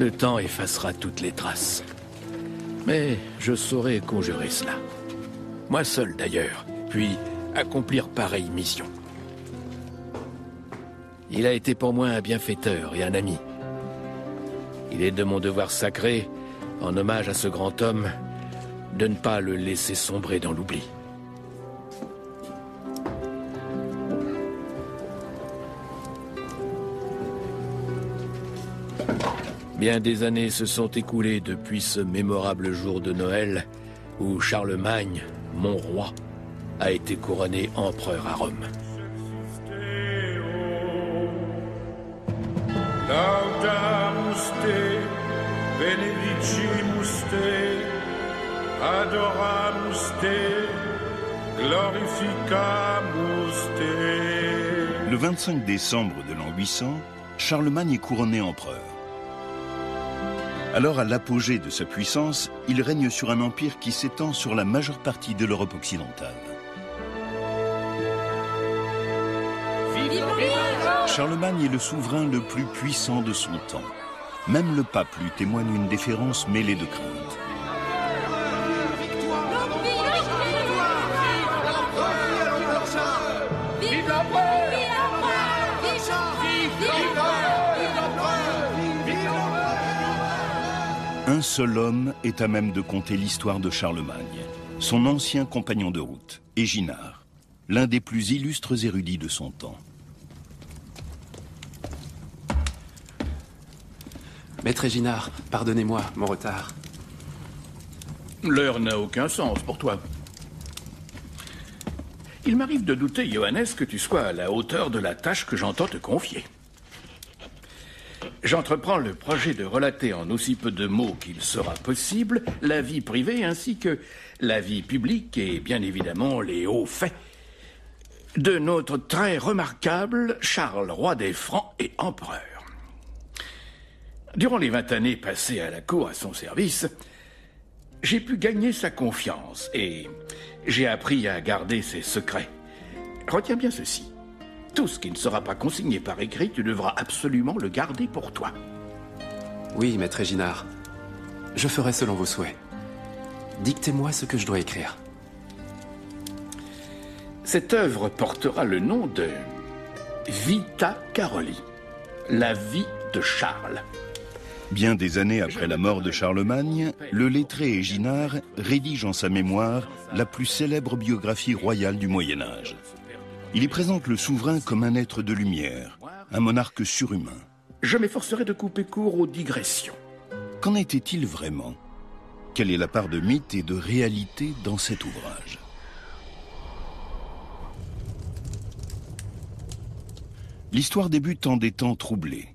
Le temps effacera toutes les traces. Mais je saurai conjurer cela. Moi seul d'ailleurs, puis accomplir pareille mission. Il a été pour moi un bienfaiteur et un ami. Il est de mon devoir sacré, en hommage à ce grand homme, de ne pas le laisser sombrer dans l'oubli. Bien des années se sont écoulées depuis ce mémorable jour de Noël où Charlemagne, mon roi, a été couronné empereur à Rome. Laudamus te, benedicimus te, adoramus te, glorificamus te. Le 25 décembre de l'an 800, Charlemagne est couronné empereur. Alors, à l'apogée de sa puissance, il règne sur un empire qui s'étend sur la majeure partie de l'Europe occidentale. Charlemagne est le souverain le plus puissant de son temps. Même le pape lui témoigne une déférence mêlée de crainte. Un seul homme est à même de conter l'histoire de Charlemagne, son ancien compagnon de route, Éginard, l'un des plus illustres érudits de son temps. Maître Éginard, pardonnez-moi mon retard. L'heure n'a aucun sens pour toi. Il m'arrive de douter, Johannes, que tu sois à la hauteur de la tâche que j'entends te confier. J'entreprends le projet de relater en aussi peu de mots qu'il sera possible la vie privée ainsi que la vie publique et bien évidemment les hauts faits de notre très remarquable Charles, roi des Francs et empereur. Durant les 20 années passées à la cour à son service, j'ai pu gagner sa confiance et j'ai appris à garder ses secrets. Retiens bien ceci. Tout ce qui ne sera pas consigné par écrit, tu devras absolument le garder pour toi. Oui, maître Éginard. Je ferai selon vos souhaits. Dictez-moi ce que je dois écrire. Cette œuvre portera le nom de Vita Caroli, la vie de Charles. Bien des années après la mort de Charlemagne, le lettré Éginard rédige en sa mémoire la plus célèbre biographie royale du Moyen-Âge. Il y présente le souverain comme un être de lumière, un monarque surhumain. Je m'efforcerai de couper court aux digressions. Qu'en était-il vraiment? Quelle est la part de mythe et de réalité dans cet ouvrage? L'histoire débute en des temps troublés.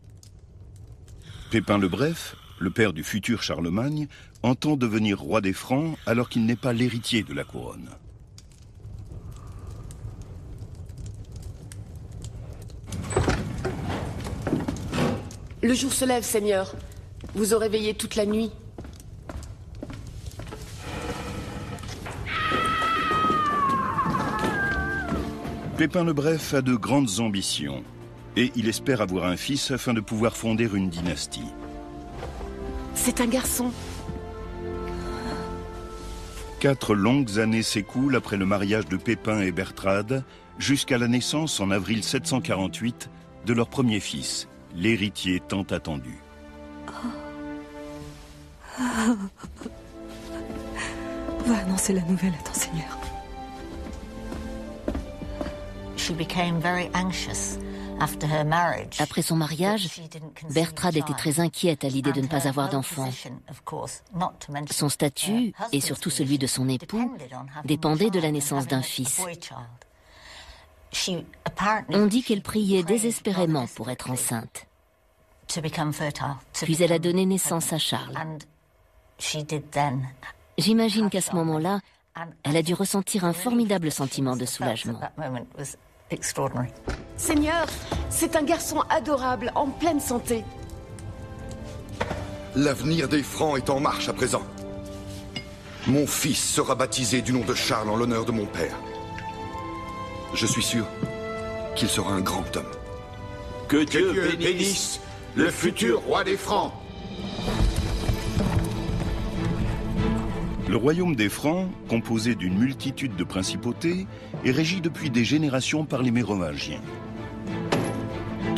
Pépin le Bref, le père du futur Charlemagne, entend devenir roi des Francs alors qu'il n'est pas l'héritier de la couronne. Le jour se lève, Seigneur. Vous aurez veillé toute la nuit. Pépin le Bref a de grandes ambitions et il espère avoir un fils afin de pouvoir fonder une dynastie. C'est un garçon. 4 longues années s'écoulent après le mariage de Pépin et Bertrade, jusqu'à la naissance en avril 748 de leur premier fils, l'héritier tant attendu. Va annoncer la nouvelle à ton Seigneur. Après son mariage, Bertrade était très inquiète à l'idée de ne pas avoir d'enfant. Son statut, et surtout celui de son époux, dépendait de la naissance d'un fils. On dit qu'elle priait désespérément pour être enceinte. Puis elle a donné naissance à Charles. J'imagine qu'à ce moment-là, elle a dû ressentir un formidable sentiment de soulagement. Seigneur, c'est un garçon adorable, en pleine santé. L'avenir des Francs est en marche à présent. Mon fils sera baptisé du nom de Charles en l'honneur de mon père. Je suis sûr qu'il sera un grand homme. Que Dieu bénisse le futur roi des Francs. Le royaume des Francs, composé d'une multitude de principautés, est régi depuis des générations par les Mérovingiens.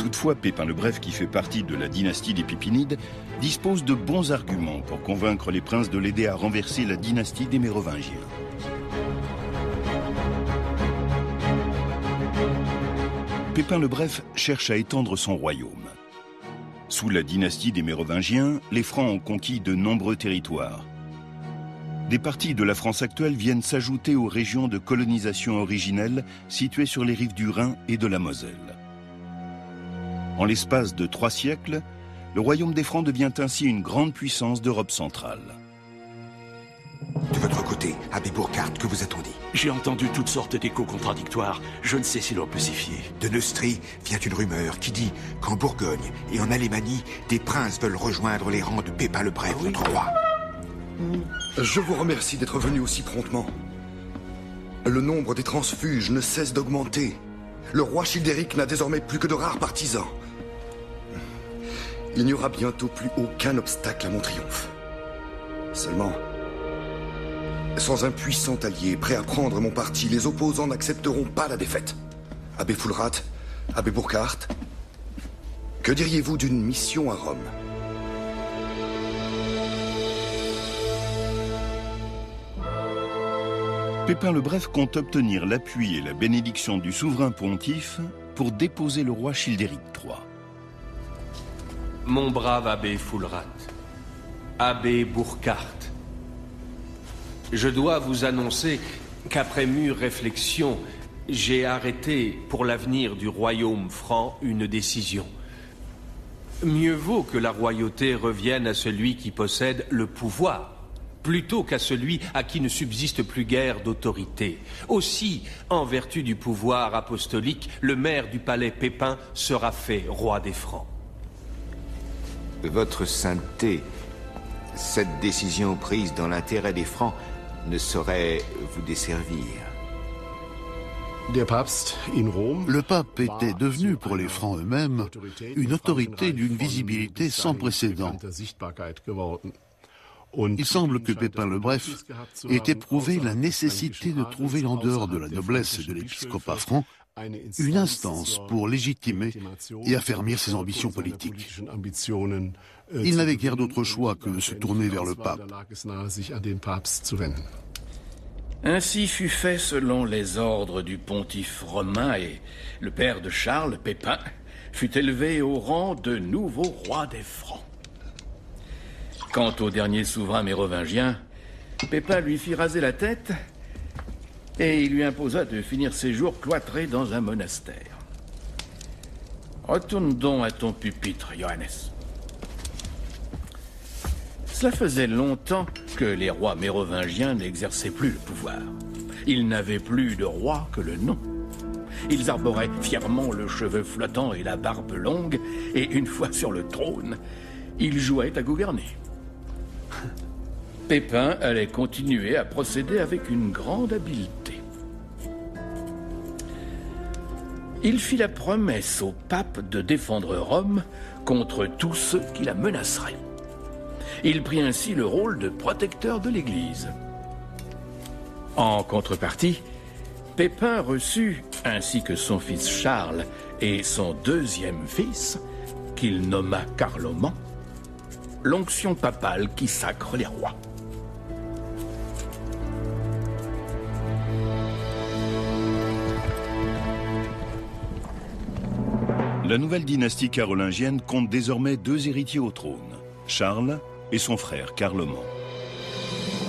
Toutefois, Pépin le Bref, qui fait partie de la dynastie des Pipinides, dispose de bons arguments pour convaincre les princes de l'aider à renverser la dynastie des Mérovingiens. Pépin le Bref cherche à étendre son royaume. Sous la dynastie des Mérovingiens, les Francs ont conquis de nombreux territoires. Des parties de la France actuelle viennent s'ajouter aux régions de colonisation originelles situées sur les rives du Rhin et de la Moselle. En l'espace de 3 siècles, le royaume des Francs devient ainsi une grande puissance d'Europe centrale. De votre côté, abbé Burkhard, que vous a-t-on dit? J'ai entendu toutes sortes d'échos contradictoires. Je ne sais si l'on peut s'y fier. De Neustrie vient une rumeur qui dit qu'en Bourgogne et en Alémanie, des princes veulent rejoindre les rangs de Pépin le Bref, notre roi. Je vous remercie d'être venu aussi promptement. Le nombre des transfuges ne cesse d'augmenter. Le roi Childéric n'a désormais plus que de rares partisans. Il n'y aura bientôt plus aucun obstacle à mon triomphe. Seulement, sans un puissant allié prêt à prendre mon parti, les opposants n'accepteront pas la défaite. Abbé Fulrad, abbé Burkhard, que diriez-vous d'une mission à Rome ? Pépin le Bref compte obtenir l'appui et la bénédiction du souverain pontife pour déposer le roi Childéric III. Mon brave abbé Fulrad, abbé Burkhard, je dois vous annoncer qu'après mûre réflexion, j'ai arrêté pour l'avenir du royaume franc une décision. Mieux vaut que la royauté revienne à celui qui possède le pouvoir, plutôt qu'à celui à qui ne subsiste plus guère d'autorité. Aussi, en vertu du pouvoir apostolique, le maire du palais Pépin sera fait roi des Francs. Votre sainteté, cette décision prise dans l'intérêt des Francs ne saurait vous desservir. Le pape était devenu pour les Francs eux-mêmes une autorité d'une visibilité sans précédent. Il semble que Pépin le Bref ait éprouvé la nécessité de trouver en dehors de la noblesse et de l'épiscopat franc une instance pour légitimer et affermir ses ambitions politiques. Il n'avait guère d'autre choix que de se tourner vers le pape. Ainsi fut fait selon les ordres du pontife romain et le père de Charles, Pépin, fut élevé au rang de nouveau roi des Francs. Quant au dernier souverain mérovingien, Pépin lui fit raser la tête et il lui imposa de finir ses jours cloîtré dans un monastère. Retourne donc à ton pupitre, Johannes. Cela faisait longtemps que les rois mérovingiens n'exerçaient plus le pouvoir. Ils n'avaient plus de roi que le nom. Ils arboraient fièrement le cheveu flottant et la barbe longue, et une fois sur le trône, ils jouaient à gouverner. Pépin allait continuer à procéder avec une grande habileté. Il fit la promesse au pape de défendre Rome contre tous ceux qui la menaceraient. Il prit ainsi le rôle de protecteur de l'Église. En contrepartie, Pépin reçut, ainsi que son fils Charles et son deuxième fils, qu'il nomma Carloman, l'onction papale qui sacre les rois. La nouvelle dynastie carolingienne compte désormais 2 héritiers au trône, Charles et son frère Carloman.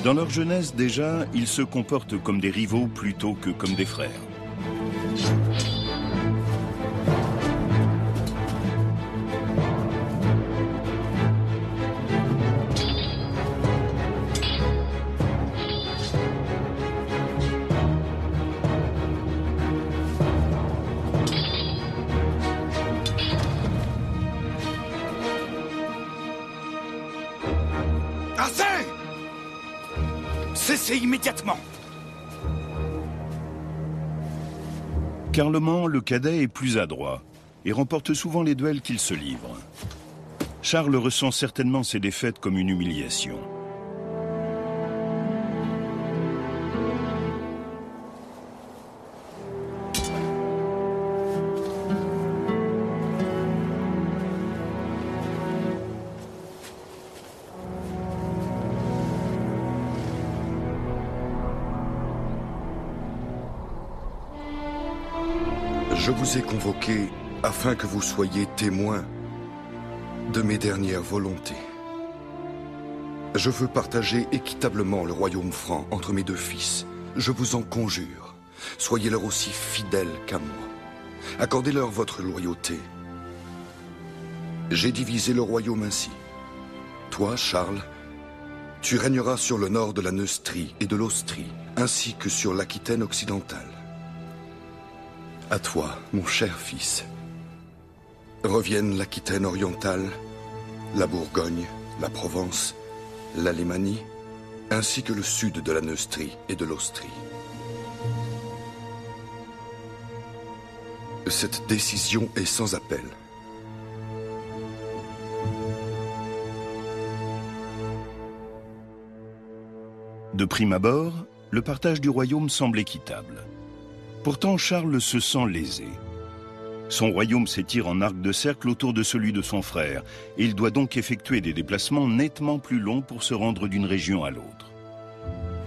Dans leur jeunesse déjà, ils se comportent comme des rivaux plutôt que comme des frères. Cessez immédiatement! Carloman, le cadet, est plus adroit et remporte souvent les duels qu'il se livre. Charles ressent certainement ses défaites comme une humiliation. Je vous ai convoqué afin que vous soyez témoins de mes dernières volontés. Je veux partager équitablement le royaume franc entre mes 2 fils. Je vous en conjure, soyez-leur aussi fidèles qu'à moi. Accordez-leur votre loyauté. J'ai divisé le royaume ainsi. Toi, Charles, tu régneras sur le nord de la Neustrie et de l'Austrie, ainsi que sur l'Aquitaine occidentale. À toi, mon cher fils, reviennent l'Aquitaine orientale, la Bourgogne, la Provence, l'Alémanie, ainsi que le sud de la Neustrie et de l'Austrie. Cette décision est sans appel. De prime abord, le partage du royaume semble équitable. Pourtant, Charles se sent lésé. Son royaume s'étire en arc de cercle autour de celui de son frère, et il doit donc effectuer des déplacements nettement plus longs pour se rendre d'une région à l'autre.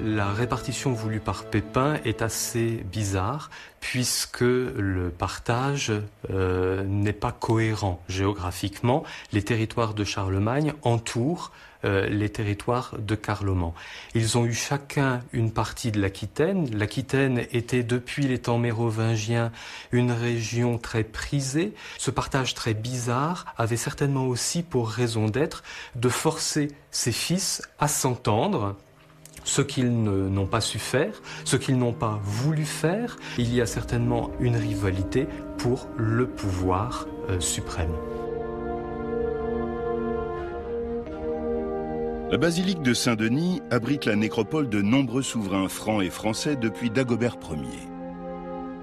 La répartition voulue par Pépin est assez bizarre, puisque le partage n'est pas cohérent géographiquement. Les territoires de Charlemagne entourent les territoires de Carloman. Ils ont eu chacun une partie de l'Aquitaine. L'Aquitaine était depuis les temps mérovingiens une région très prisée. Ce partage très bizarre avait certainement aussi pour raison d'être de forcer ses fils à s'entendre, ce qu'ils n'ont pas su faire, ce qu'ils n'ont pas voulu faire. Il y a certainement une rivalité pour le pouvoir suprême. La basilique de Saint-Denis abrite la nécropole de nombreux souverains francs et français depuis Dagobert Ier.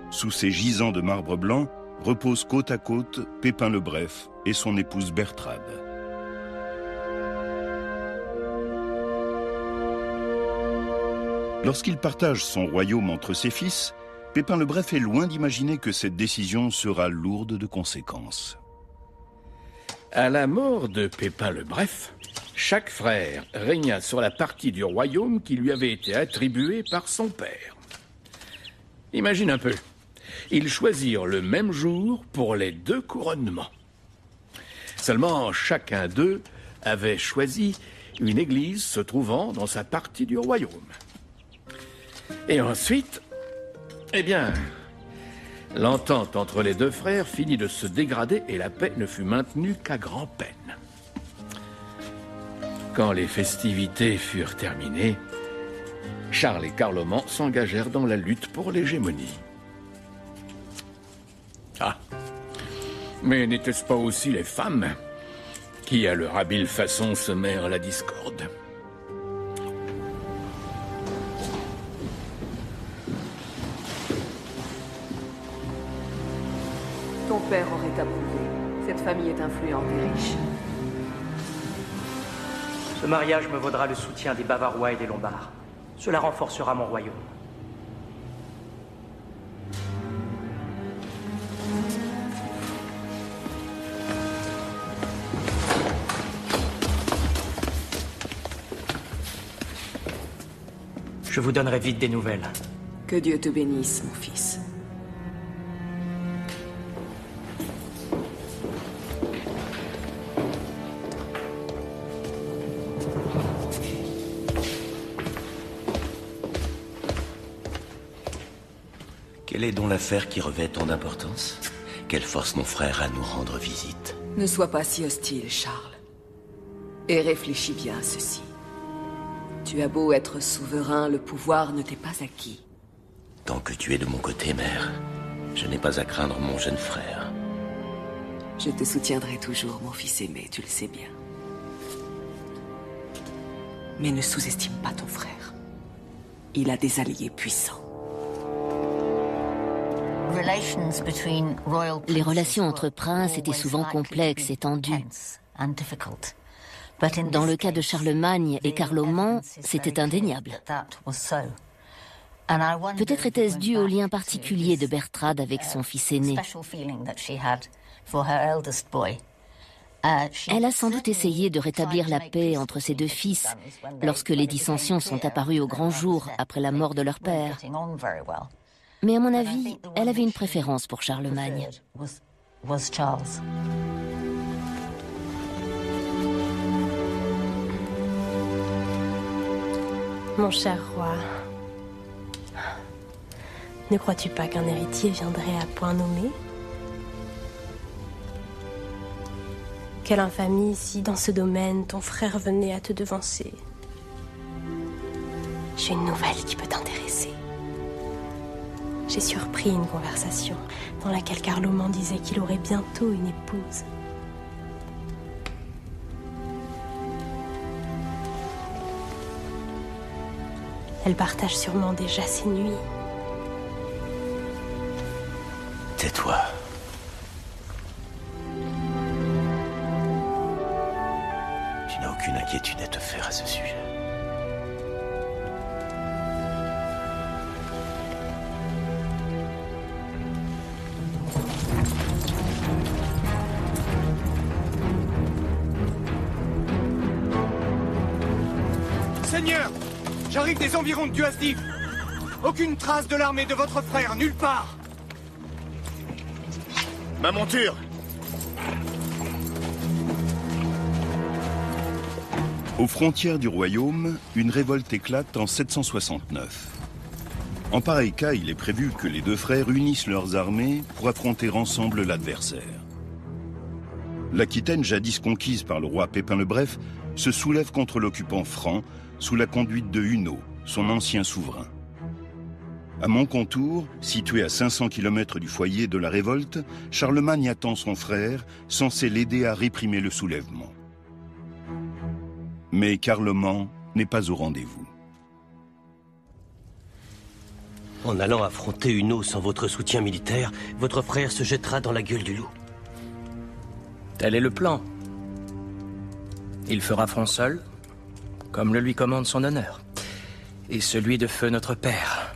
Sous ces gisants de marbre blanc reposent côte à côte Pépin le Bref et son épouse Bertrade. Lorsqu'il partage son royaume entre ses fils, Pépin le Bref est loin d'imaginer que cette décision sera lourde de conséquences. À la mort de Pépin le Bref, chaque frère régna sur la partie du royaume qui lui avait été attribuée par son père. Imagine un peu, ils choisirent le même jour pour les 2 couronnements. Seulement, chacun d'eux avait choisi une église se trouvant dans sa partie du royaume. Et ensuite, eh bien, l'entente entre les 2 frères finit de se dégrader et la paix ne fut maintenue qu'à grand-peine. Quand les festivités furent terminées, Charles et Carloman s'engagèrent dans la lutte pour l'hégémonie. Ah, mais n'étaient-ce pas aussi les femmes qui, à leur habile façon, semèrent la discorde ? Ton père aurait approuvé. Cette famille est influente et riche. Ce mariage me vaudra le soutien des Bavarois et des Lombards. Cela renforcera mon royaume. Je vous donnerai vite des nouvelles. Que Dieu te bénisse, mon fils. Quelle est donc l'affaire qui revêt tant d'importance? Quelle force mon frère à nous rendre visite? Ne sois pas si hostile, Charles. Et réfléchis bien à ceci. Tu as beau être souverain, le pouvoir ne t'est pas acquis. Tant que tu es de mon côté, mère, je n'ai pas à craindre mon jeune frère. Je te soutiendrai toujours, mon fils aimé, tu le sais bien. Mais ne sous-estime pas ton frère. Il a des alliés puissants. Les relations entre princes étaient souvent complexes et tendues. Dans le cas de Charlemagne et Carloman, c'était indéniable. Peut-être était-ce dû au lien particulier de Bertrade avec son fils aîné. Elle a sans doute essayé de rétablir la paix entre ses deux fils lorsque les dissensions sont apparues au grand jour après la mort de leur père. Mais à mon avis, elle avait une préférence pour Charlemagne. Mon cher roi, ne crois-tu pas qu'un héritier viendrait à point nommé? Quelle infamie si, dans ce domaine, ton frère venait à te devancer. J'ai une nouvelle qui peut t'intéresser. J'ai surpris une conversation dans laquelle Carloman disait qu'il aurait bientôt une épouse. Elle partage sûrement déjà ses nuits. Tais-toi. Tu n'as aucune inquiétude à te faire à ce sujet. Seigneur, j'arrive des environs de Duasdif. Aucune trace de l'armée de votre frère, nulle part. Ma monture! Aux frontières du royaume, une révolte éclate en 769. En pareil cas, il est prévu que les deux frères unissent leurs armées pour affronter ensemble l'adversaire. L'Aquitaine, jadis conquise par le roi Pépin le Bref, se soulève contre l'occupant franc sous la conduite de Hunno, son ancien souverain. À Montcontour, situé à 500 km du foyer de la révolte, Charlemagne attend son frère, censé l'aider à réprimer le soulèvement. Mais Carloman n'est pas au rendez-vous. En allant affronter Hunno sans votre soutien militaire, votre frère se jettera dans la gueule du loup. Tel est le plan. Il fera front seul, comme le lui commande son honneur, et celui de feu notre père.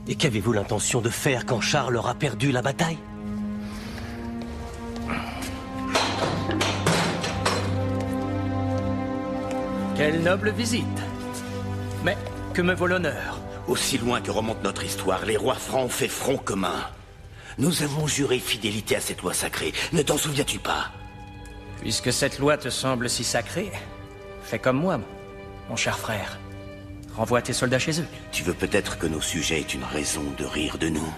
Et qu'avez-vous l'intention de faire quand Charles aura perdu la bataille? Quelle noble visite. Mais que me vaut l'honneur? Aussi loin que remonte notre histoire, les rois francs ont fait front commun. Nous avons juré fidélité à cette loi sacrée. Ne t'en souviens-tu pas? Puisque cette loi te semble si sacrée, fais comme moi, mon cher frère. Renvoie tes soldats chez eux. Tu veux peut-être que nos sujets aient une raison de rire de nous.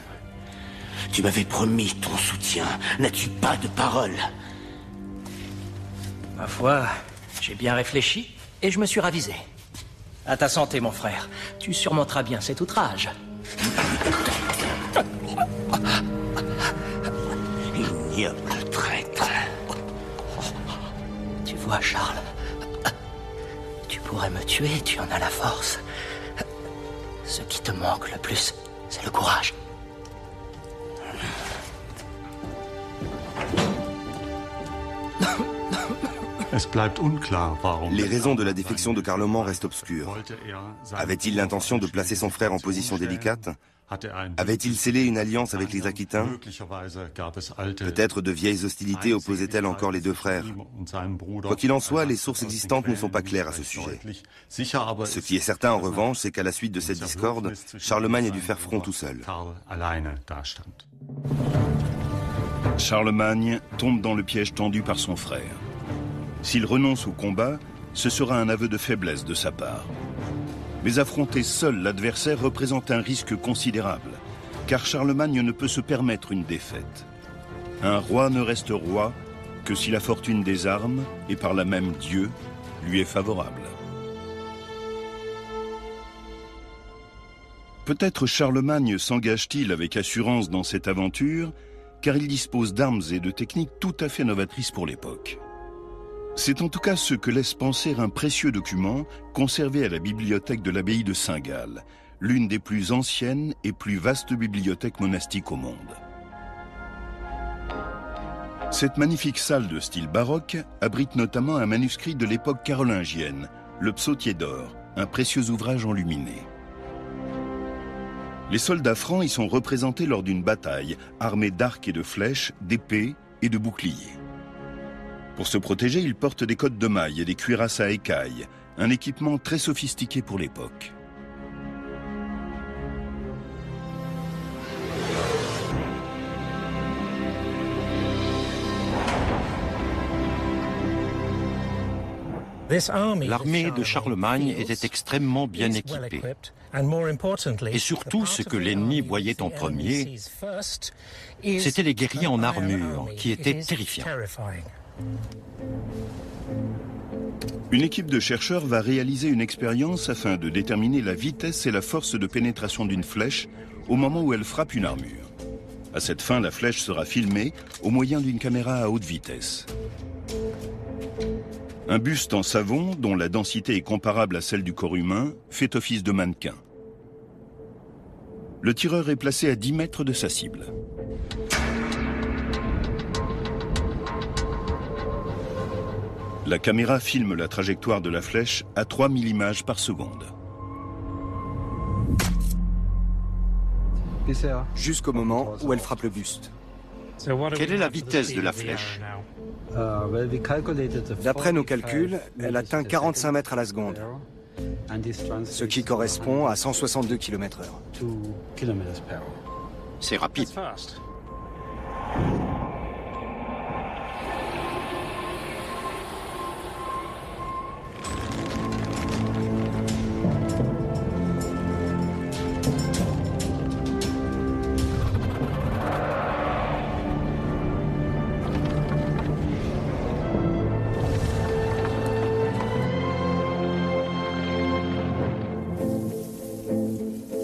Tu m'avais promis ton soutien. N'as-tu pas de parole? Ma foi, j'ai bien réfléchi et je me suis ravisé. À ta santé, mon frère. Tu surmonteras bien cet outrage. Ignoble traître. Tu vois, Charles, tu pourrais me tuer, tu en as la force. Ce qui te manque le plus, c'est le courage. Les raisons de la défection de Carloman restent obscures. Avait-il l'intention de placer son frère en position délicate, Avait-il scellé une alliance avec les Aquitains? Peut-être de vieilles hostilités opposaient-elles encore les deux frères. Quoi qu'il en soit, les sources existantes ne sont pas claires à ce sujet. Ce qui est certain en revanche, c'est qu'à la suite de cette discorde, Charlemagne a dû faire front tout seul. Charlemagne tombe dans le piège tendu par son frère. S'il renonce au combat, ce sera un aveu de faiblesse de sa part. Mais affronter seul l'adversaire représente un risque considérable, car Charlemagne ne peut se permettre une défaite. Un roi ne reste roi que si la fortune des armes, et par là même Dieu, lui est favorable. Peut-être Charlemagne s'engage-t-il avec assurance dans cette aventure, car il dispose d'armes et de techniques tout à fait novatrices pour l'époque. C'est en tout cas ce que laisse penser un précieux document conservé à la bibliothèque de l'abbaye de Saint-Gall, l'une des plus anciennes et plus vastes bibliothèques monastiques au monde. Cette magnifique salle de style baroque abrite notamment un manuscrit de l'époque carolingienne, le Psautier d'or, un précieux ouvrage enluminé. Les soldats francs y sont représentés lors d'une bataille, armés d'arcs et de flèches, d'épées et de boucliers. Pour se protéger, ils portent des cottes de mailles et des cuirasses à écailles, un équipement très sophistiqué pour l'époque. L'armée de Charlemagne était extrêmement bien équipée. Et surtout, ce que l'ennemi voyait en premier, c'était les guerriers en armure, qui étaient terrifiants. Une équipe de chercheurs va réaliser une expérience afin de déterminer la vitesse et la force de pénétration d'une flèche au moment où elle frappe une armure. À cette fin, la flèche sera filmée au moyen d'une caméra à haute vitesse. Un buste en savon, dont la densité est comparable à celle du corps humain, fait office de mannequin. Le tireur est placé à 10 mètres de sa cible. La caméra filme la trajectoire de la flèche à 3000 images par seconde. Jusqu'au moment où elle frappe le buste. Quelle est la vitesse de la flèche? D'après nos calculs, elle atteint 45 mètres à la seconde, ce qui correspond à 162 km/h. C'est rapide.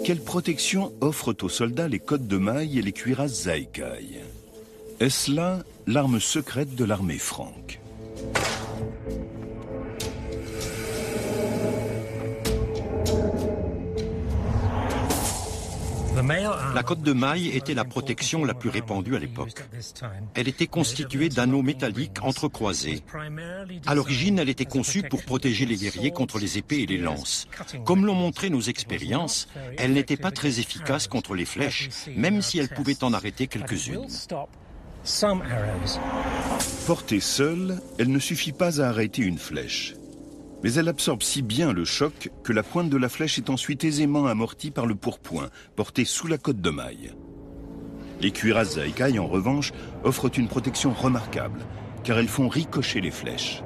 Quelle protection offrent aux soldats les cottes de mailles et les cuirasses à écailles? Est-ce là l'arme secrète de l'armée franque? La cotte de maille était la protection la plus répandue à l'époque. Elle était constituée d'anneaux métalliques entrecroisés. À l'origine, elle était conçue pour protéger les guerriers contre les épées et les lances. Comme l'ont montré nos expériences, elle n'était pas très efficace contre les flèches, même si elle pouvait en arrêter quelques-unes. Portée seule, elle ne suffit pas à arrêter une flèche. Mais elle absorbe si bien le choc que la pointe de la flèche est ensuite aisément amortie par le pourpoint, porté sous la cotte de maille. Les cuirasses à écailles, en revanche, offrent une protection remarquable, car elles font ricocher les flèches.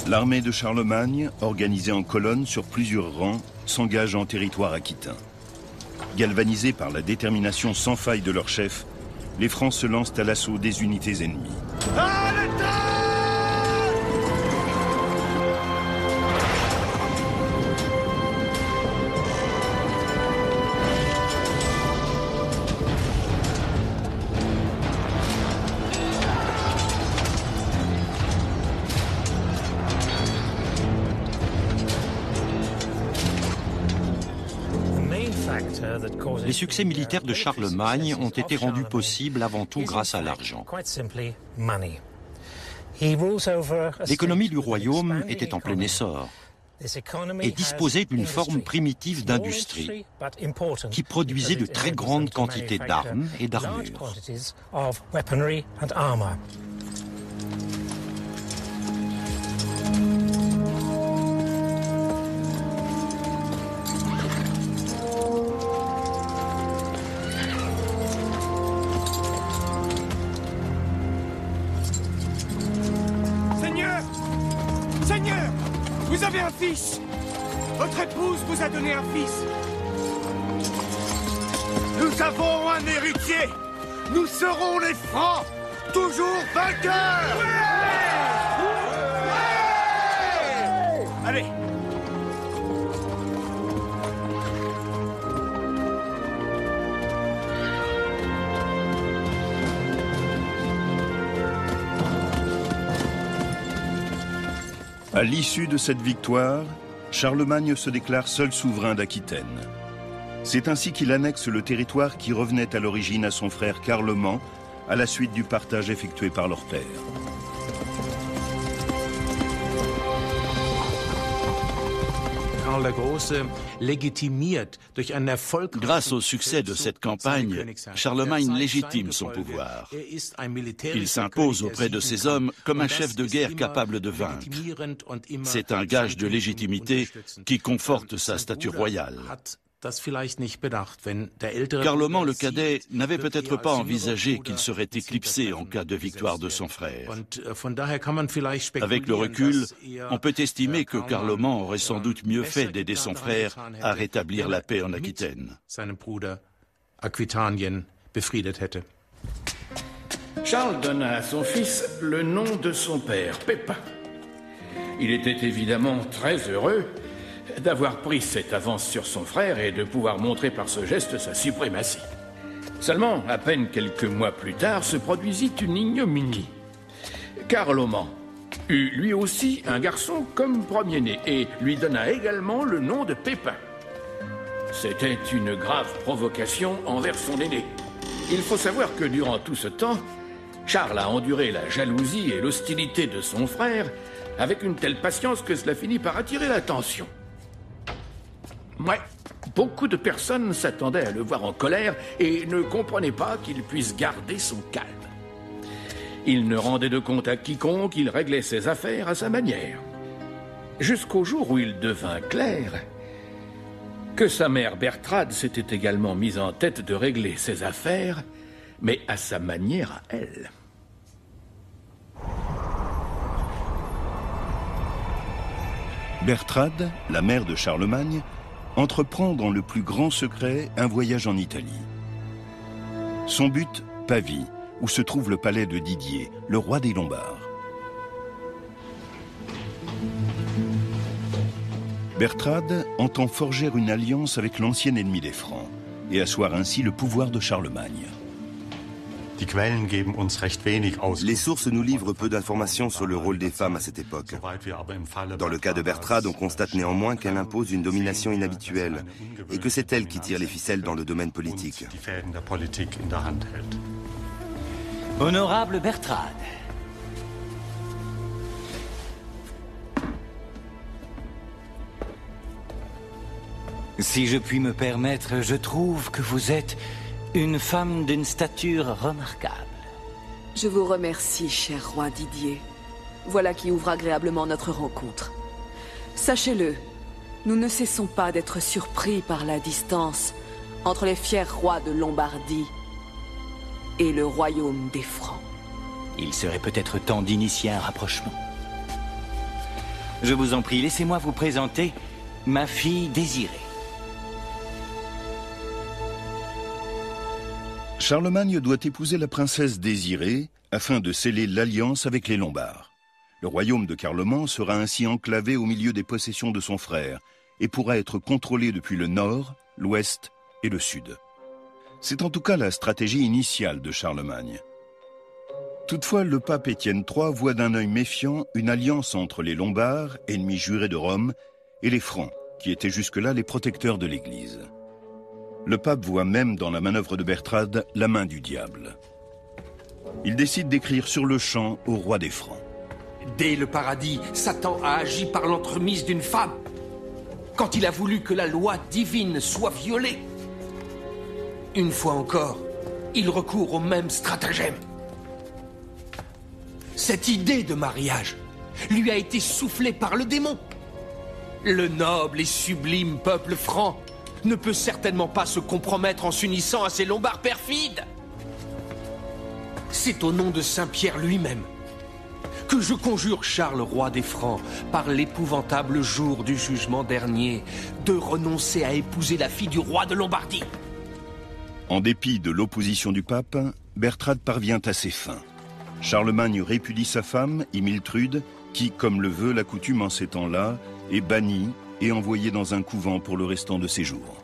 L'armée de Charlemagne, organisée en colonnes sur plusieurs rangs, s'engage en territoire aquitain. Galvanisés par la détermination sans faille de leur chef, les Francs se lancent à l'assaut des unités ennemies. Les succès militaires de Charlemagne ont été rendus possibles avant tout grâce à l'argent. L'économie du royaume était en plein essor. et disposait d'une forme primitive d'industrie qui produisait de très grandes quantités d'armes et d'armures. Seigneur, vous avez un fils. Votre épouse vous a donné un fils. Nous avons un héritier. Nous serons les Francs, toujours vainqueurs. Allez. À l'issue de cette victoire, Charlemagne se déclare seul souverain d'Aquitaine. C'est ainsi qu'il annexe le territoire qui revenait à l'origine à son frère Carloman, à la suite du partage effectué par leur père. Grâce au succès de cette campagne, Charlemagne légitime son pouvoir. Il s'impose auprès de ses hommes comme un chef de guerre capable de vaincre. C'est un gage de légitimité qui conforte sa stature royale. Carloman le cadet n'avait peut-être pas envisagé qu'il serait éclipsé en cas de victoire de son frère. Avec le recul, on peut estimer que Carloman aurait sans doute mieux fait d'aider son frère à rétablir la paix en Aquitaine. Charles donna à son fils le nom de son père, Pépin. Il était évidemment très heureux d'avoir pris cette avance sur son frère et de pouvoir montrer par ce geste sa suprématie. Seulement, à peine quelques mois plus tard, se produisit une ignominie. Carloman eut lui aussi un garçon comme premier-né et lui donna également le nom de Pépin. C'était une grave provocation envers son aîné. Il faut savoir que durant tout ce temps, Charles a enduré la jalousie et l'hostilité de son frère avec une telle patience que cela finit par attirer l'attention. Ouais, beaucoup de personnes s'attendaient à le voir en colère et ne comprenaient pas qu'il puisse garder son calme. Il ne rendait de compte à quiconque, il réglait ses affaires à sa manière. Jusqu'au jour où il devint clair que sa mère Bertrade s'était également mise en tête de régler ses affaires, mais à sa manière à elle. Bertrade, la mère de Charlemagne, entreprend dans le plus grand secret un voyage en Italie. Son but, Pavie, où se trouve le palais de Didier, le roi des Lombards. Bertrade entend forger une alliance avec l'ancien ennemi des Francs et asseoir ainsi le pouvoir de Charlemagne. Les sources nous livrent peu d'informations sur le rôle des femmes à cette époque. Dans le cas de Bertrade, on constate néanmoins qu'elle impose une domination inhabituelle et que c'est elle qui tire les ficelles dans le domaine politique. Honorable Bertrade. Si je puis me permettre, je trouve que vous êtes une femme d'une stature remarquable. Je vous remercie, cher roi Didier. Voilà qui ouvre agréablement notre rencontre. Sachez-le, nous ne cessons pas d'être surpris par la distance entre les fiers rois de Lombardie et le royaume des Francs. Il serait peut-être temps d'initier un rapprochement. Je vous en prie, laissez-moi vous présenter ma fille Désirée. Charlemagne doit épouser la princesse Désirée afin de sceller l'alliance avec les Lombards. Le royaume de Carloman sera ainsi enclavé au milieu des possessions de son frère et pourra être contrôlé depuis le nord, l'ouest et le sud. C'est en tout cas la stratégie initiale de Charlemagne. Toutefois, le pape Étienne III voit d'un œil méfiant une alliance entre les Lombards, ennemis jurés de Rome, et les Francs, qui étaient jusque-là les protecteurs de l'Église. Le pape voit même dans la manœuvre de Bertrade la main du diable. Il décide d'écrire sur le champ au roi des Francs. Dès le paradis, Satan a agi par l'entremise d'une femme. quand il a voulu que la loi divine soit violée. Une fois encore, il recourt au même stratagème. Cette idée de mariage lui a été soufflée par le démon. Le noble et sublime peuple franc ne peut certainement pas se compromettre en s'unissant à ces Lombards perfides. C'est au nom de Saint-Pierre lui-même que je conjure Charles, roi des Francs, par l'épouvantable jour du jugement dernier, de renoncer à épouser la fille du roi de Lombardie. En dépit de l'opposition du pape, Bertrade parvient à ses fins. Charlemagne répudie sa femme, Himiltrude, qui, comme le veut la coutume en ces temps-là, est bannie et envoyée dans un couvent pour le restant de ses jours.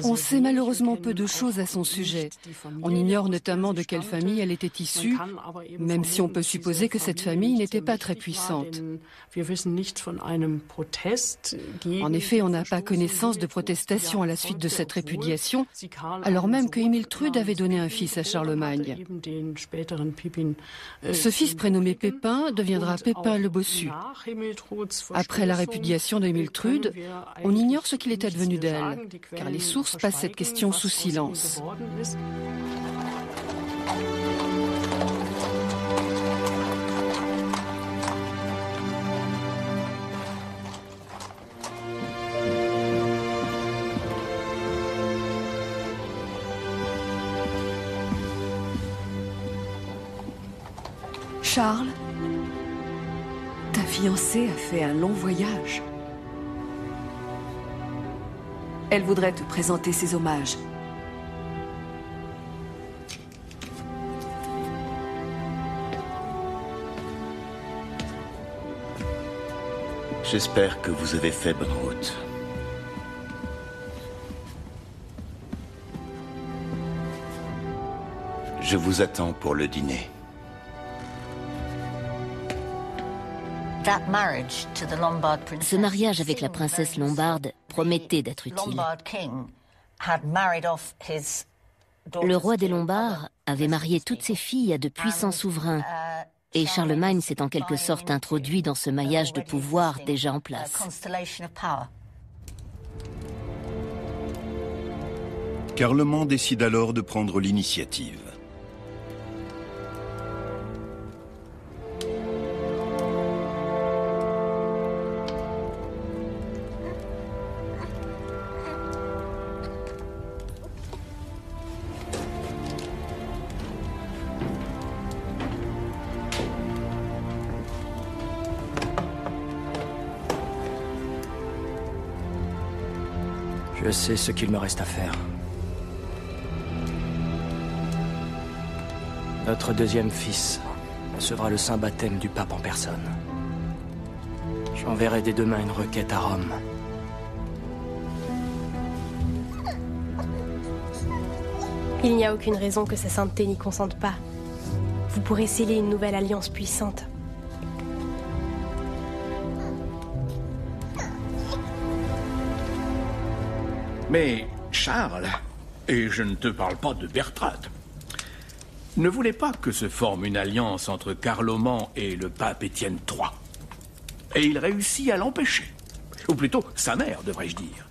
On sait malheureusement peu de choses à son sujet. On ignore notamment de quelle famille elle était issue, même si on peut supposer que cette famille n'était pas très puissante. En effet, on n'a pas connaissance de protestation à la suite de cette répudiation, alors même que Himiltrude avait donné un fils à Charlemagne. Ce fils prénommé Pépin deviendra Pépin le Bossu. Après la répudiation de Himiltrude, on ignore ce qu'il est advenu d'elle, car les sources passent cette question sous silence. Charles, ta fiancée a fait un long voyage. Elle voudrait te présenter ses hommages. J'espère que vous avez fait bonne route. Je vous attends pour le dîner. Ce mariage avec la princesse lombarde promettait d'être utile. Le roi des Lombards avait marié toutes ses filles à de puissants souverains, et Charlemagne s'est en quelque sorte introduit dans ce maillage de pouvoir déjà en place. Carloman décide alors de prendre l'initiative. Je sais ce qu'il me reste à faire. Notre deuxième fils recevra le saint baptême du pape en personne. J'enverrai dès demain une requête à Rome. Il n'y a aucune raison que sa sainteté n'y consente pas. Vous pourrez sceller une nouvelle alliance puissante. Mais Charles, et je ne te parle pas de Bertrade, ne voulait pas que se forme une alliance entre Carloman et le pape Étienne III. Et il réussit à l'empêcher. Ou plutôt, sa mère, devrais-je dire.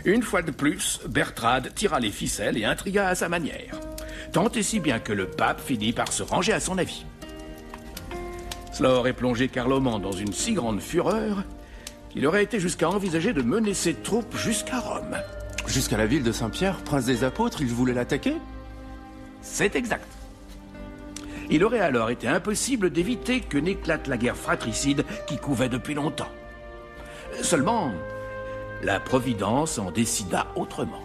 Une fois de plus, Bertrade tira les ficelles et intrigua à sa manière. Tant et si bien que le pape finit par se ranger à son avis. Cela aurait plongé Carloman dans une si grande fureur qu'il aurait été jusqu'à envisager de mener ses troupes jusqu'à Rome. Jusqu'à la ville de Saint-Pierre, prince des apôtres, il voulait l'attaquer? C'est exact. Il aurait alors été impossible d'éviter que n'éclate la guerre fratricide qui couvait depuis longtemps. Seulement, la Providence en décida autrement.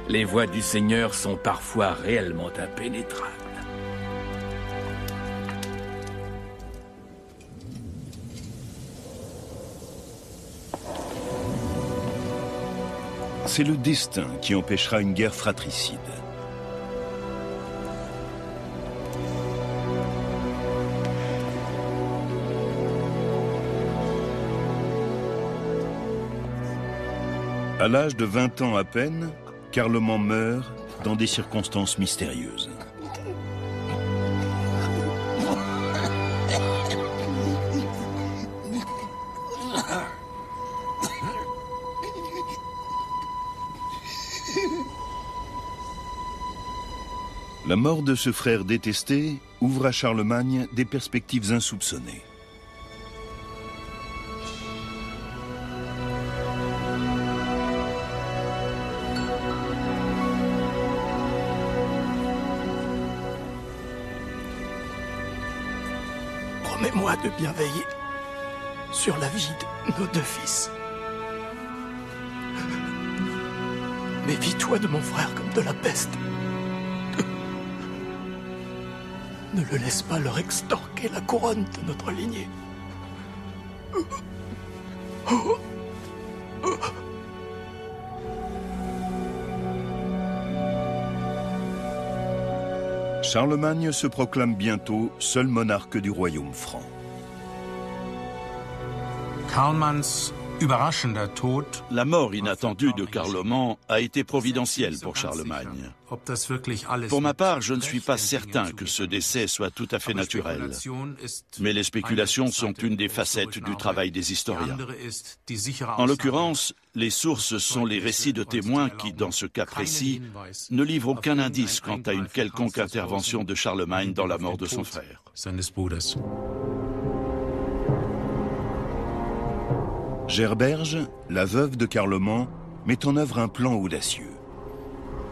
Les voies du Seigneur sont parfois réellement impénétrables. C'est le destin qui empêchera une guerre fratricide. À l'âge de 20 ans à peine, Carloman meurt dans des circonstances mystérieuses. La mort de ce frère détesté ouvre à Charlemagne des perspectives insoupçonnées. Promets-moi de bien veiller sur la vie de nos deux fils. Méfie-toi de mon frère comme de la peste. Ne le laisse pas leur extorquer la couronne de notre lignée. Charlemagne se proclame bientôt seul monarque du royaume franc. La mort inattendue de Carloman a été providentielle pour Charlemagne. Pour ma part, je ne suis pas certain que ce décès soit tout à fait naturel. Mais les spéculations sont une des facettes du travail des historiens. En l'occurrence, les sources sont les récits de témoins qui, dans ce cas précis, ne livrent aucun indice quant à une quelconque intervention de Charlemagne dans la mort de son frère. Gerberge, la veuve de Carloman, met en œuvre un plan audacieux.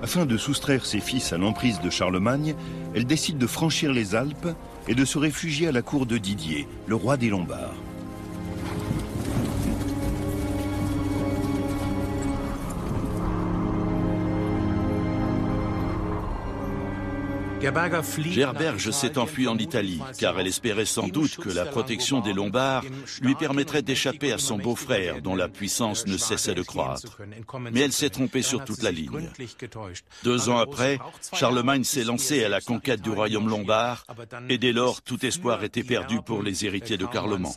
Afin de soustraire ses fils à l'emprise de Charlemagne, elle décide de franchir les Alpes et de se réfugier à la cour de Didier, le roi des Lombards. Gerberge s'est enfuie en Italie, car elle espérait sans doute que la protection des Lombards lui permettrait d'échapper à son beau-frère, dont la puissance ne cessait de croître. Mais elle s'est trompée sur toute la ligne. 2 ans après, Charlemagne s'est lancé à la conquête du royaume lombard, et dès lors, tout espoir était perdu pour les héritiers de Carloman.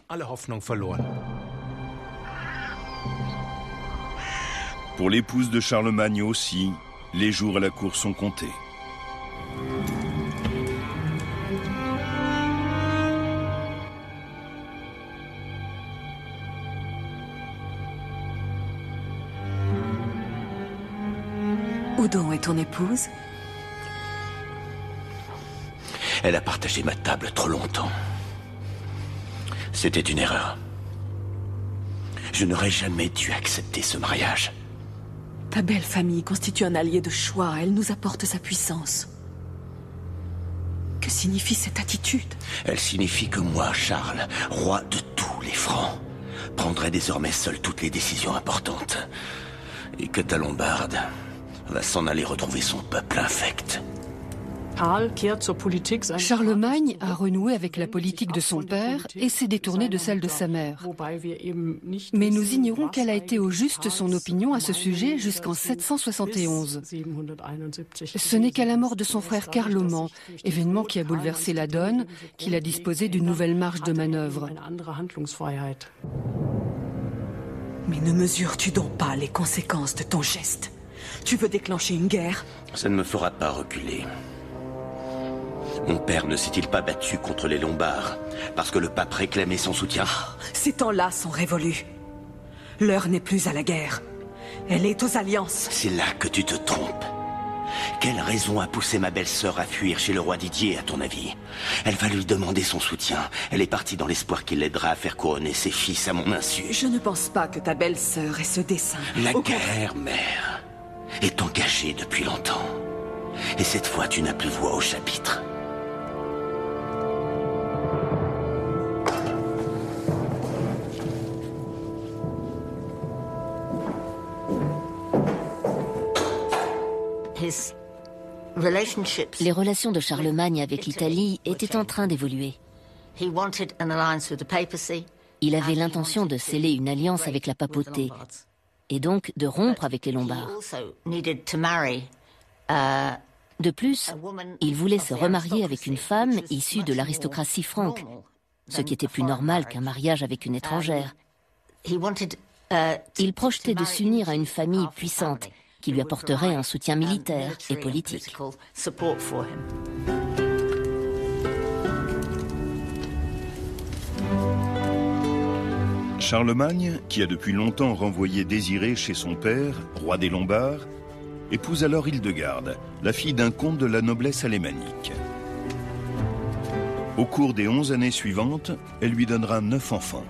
Pour l'épouse de Charlemagne aussi, les jours à la cour sont comptés. Où donc est ton épouse? Elle a partagé ma table trop longtemps. C'était une erreur. Je n'aurais jamais dû accepter ce mariage. Ta belle famille constitue un allié de choix. Elle nous apporte sa puissance. Que signifie cette attitude? Elle signifie que moi, Charles, roi de tous les Francs, prendrai désormais seul toutes les décisions importantes. Et que ta Lombarde va s'en aller retrouver son peuple infect. Charlemagne a renoué avec la politique de son père et s'est détourné de celle de sa mère. Mais nous ignorons quelle a été au juste son opinion à ce sujet jusqu'en 771. Ce n'est qu'à la mort de son frère Carloman, événement qui a bouleversé la donne, qu'il a disposé d'une nouvelle marge de manœuvre. Mais ne mesures-tu donc pas les conséquences de ton geste? Tu veux déclencher une guerre? Ça ne me fera pas reculer. Mon père ne s'est-il pas battu contre les Lombards parce que le pape réclamait son soutien? Ces temps-là sont révolus. L'heure n'est plus à la guerre. Elle est aux alliances. C'est là que tu te trompes. Quelle raison a poussé ma belle-sœur à fuir chez le roi Didier, à ton avis? Elle va lui demander son soutien. Elle est partie dans l'espoir qu'il l'aidera à faire couronner ses fils à mon insu. Je ne pense pas que ta belle-sœur ait ce dessein. La guerre, mère, est engagée depuis longtemps. Et cette fois, tu n'as plus voix au chapitre. Les relations de Charlemagne avec l'Italie étaient en train d'évoluer. Il avait l'intention de sceller une alliance avec la papauté et donc de rompre avec les Lombards. De plus, il voulait se remarier avec une femme issue de l'aristocratie franque, ce qui était plus normal qu'un mariage avec une étrangère. Il projetait de s'unir à une famille puissante qui lui apporterait un soutien militaire et politique. Charlemagne, qui a depuis longtemps renvoyé Désiré chez son père, roi des Lombards, épouse alors Hildegarde, la fille d'un comte de la noblesse alémanique. Au cours des 11 années suivantes, elle lui donnera 9 enfants.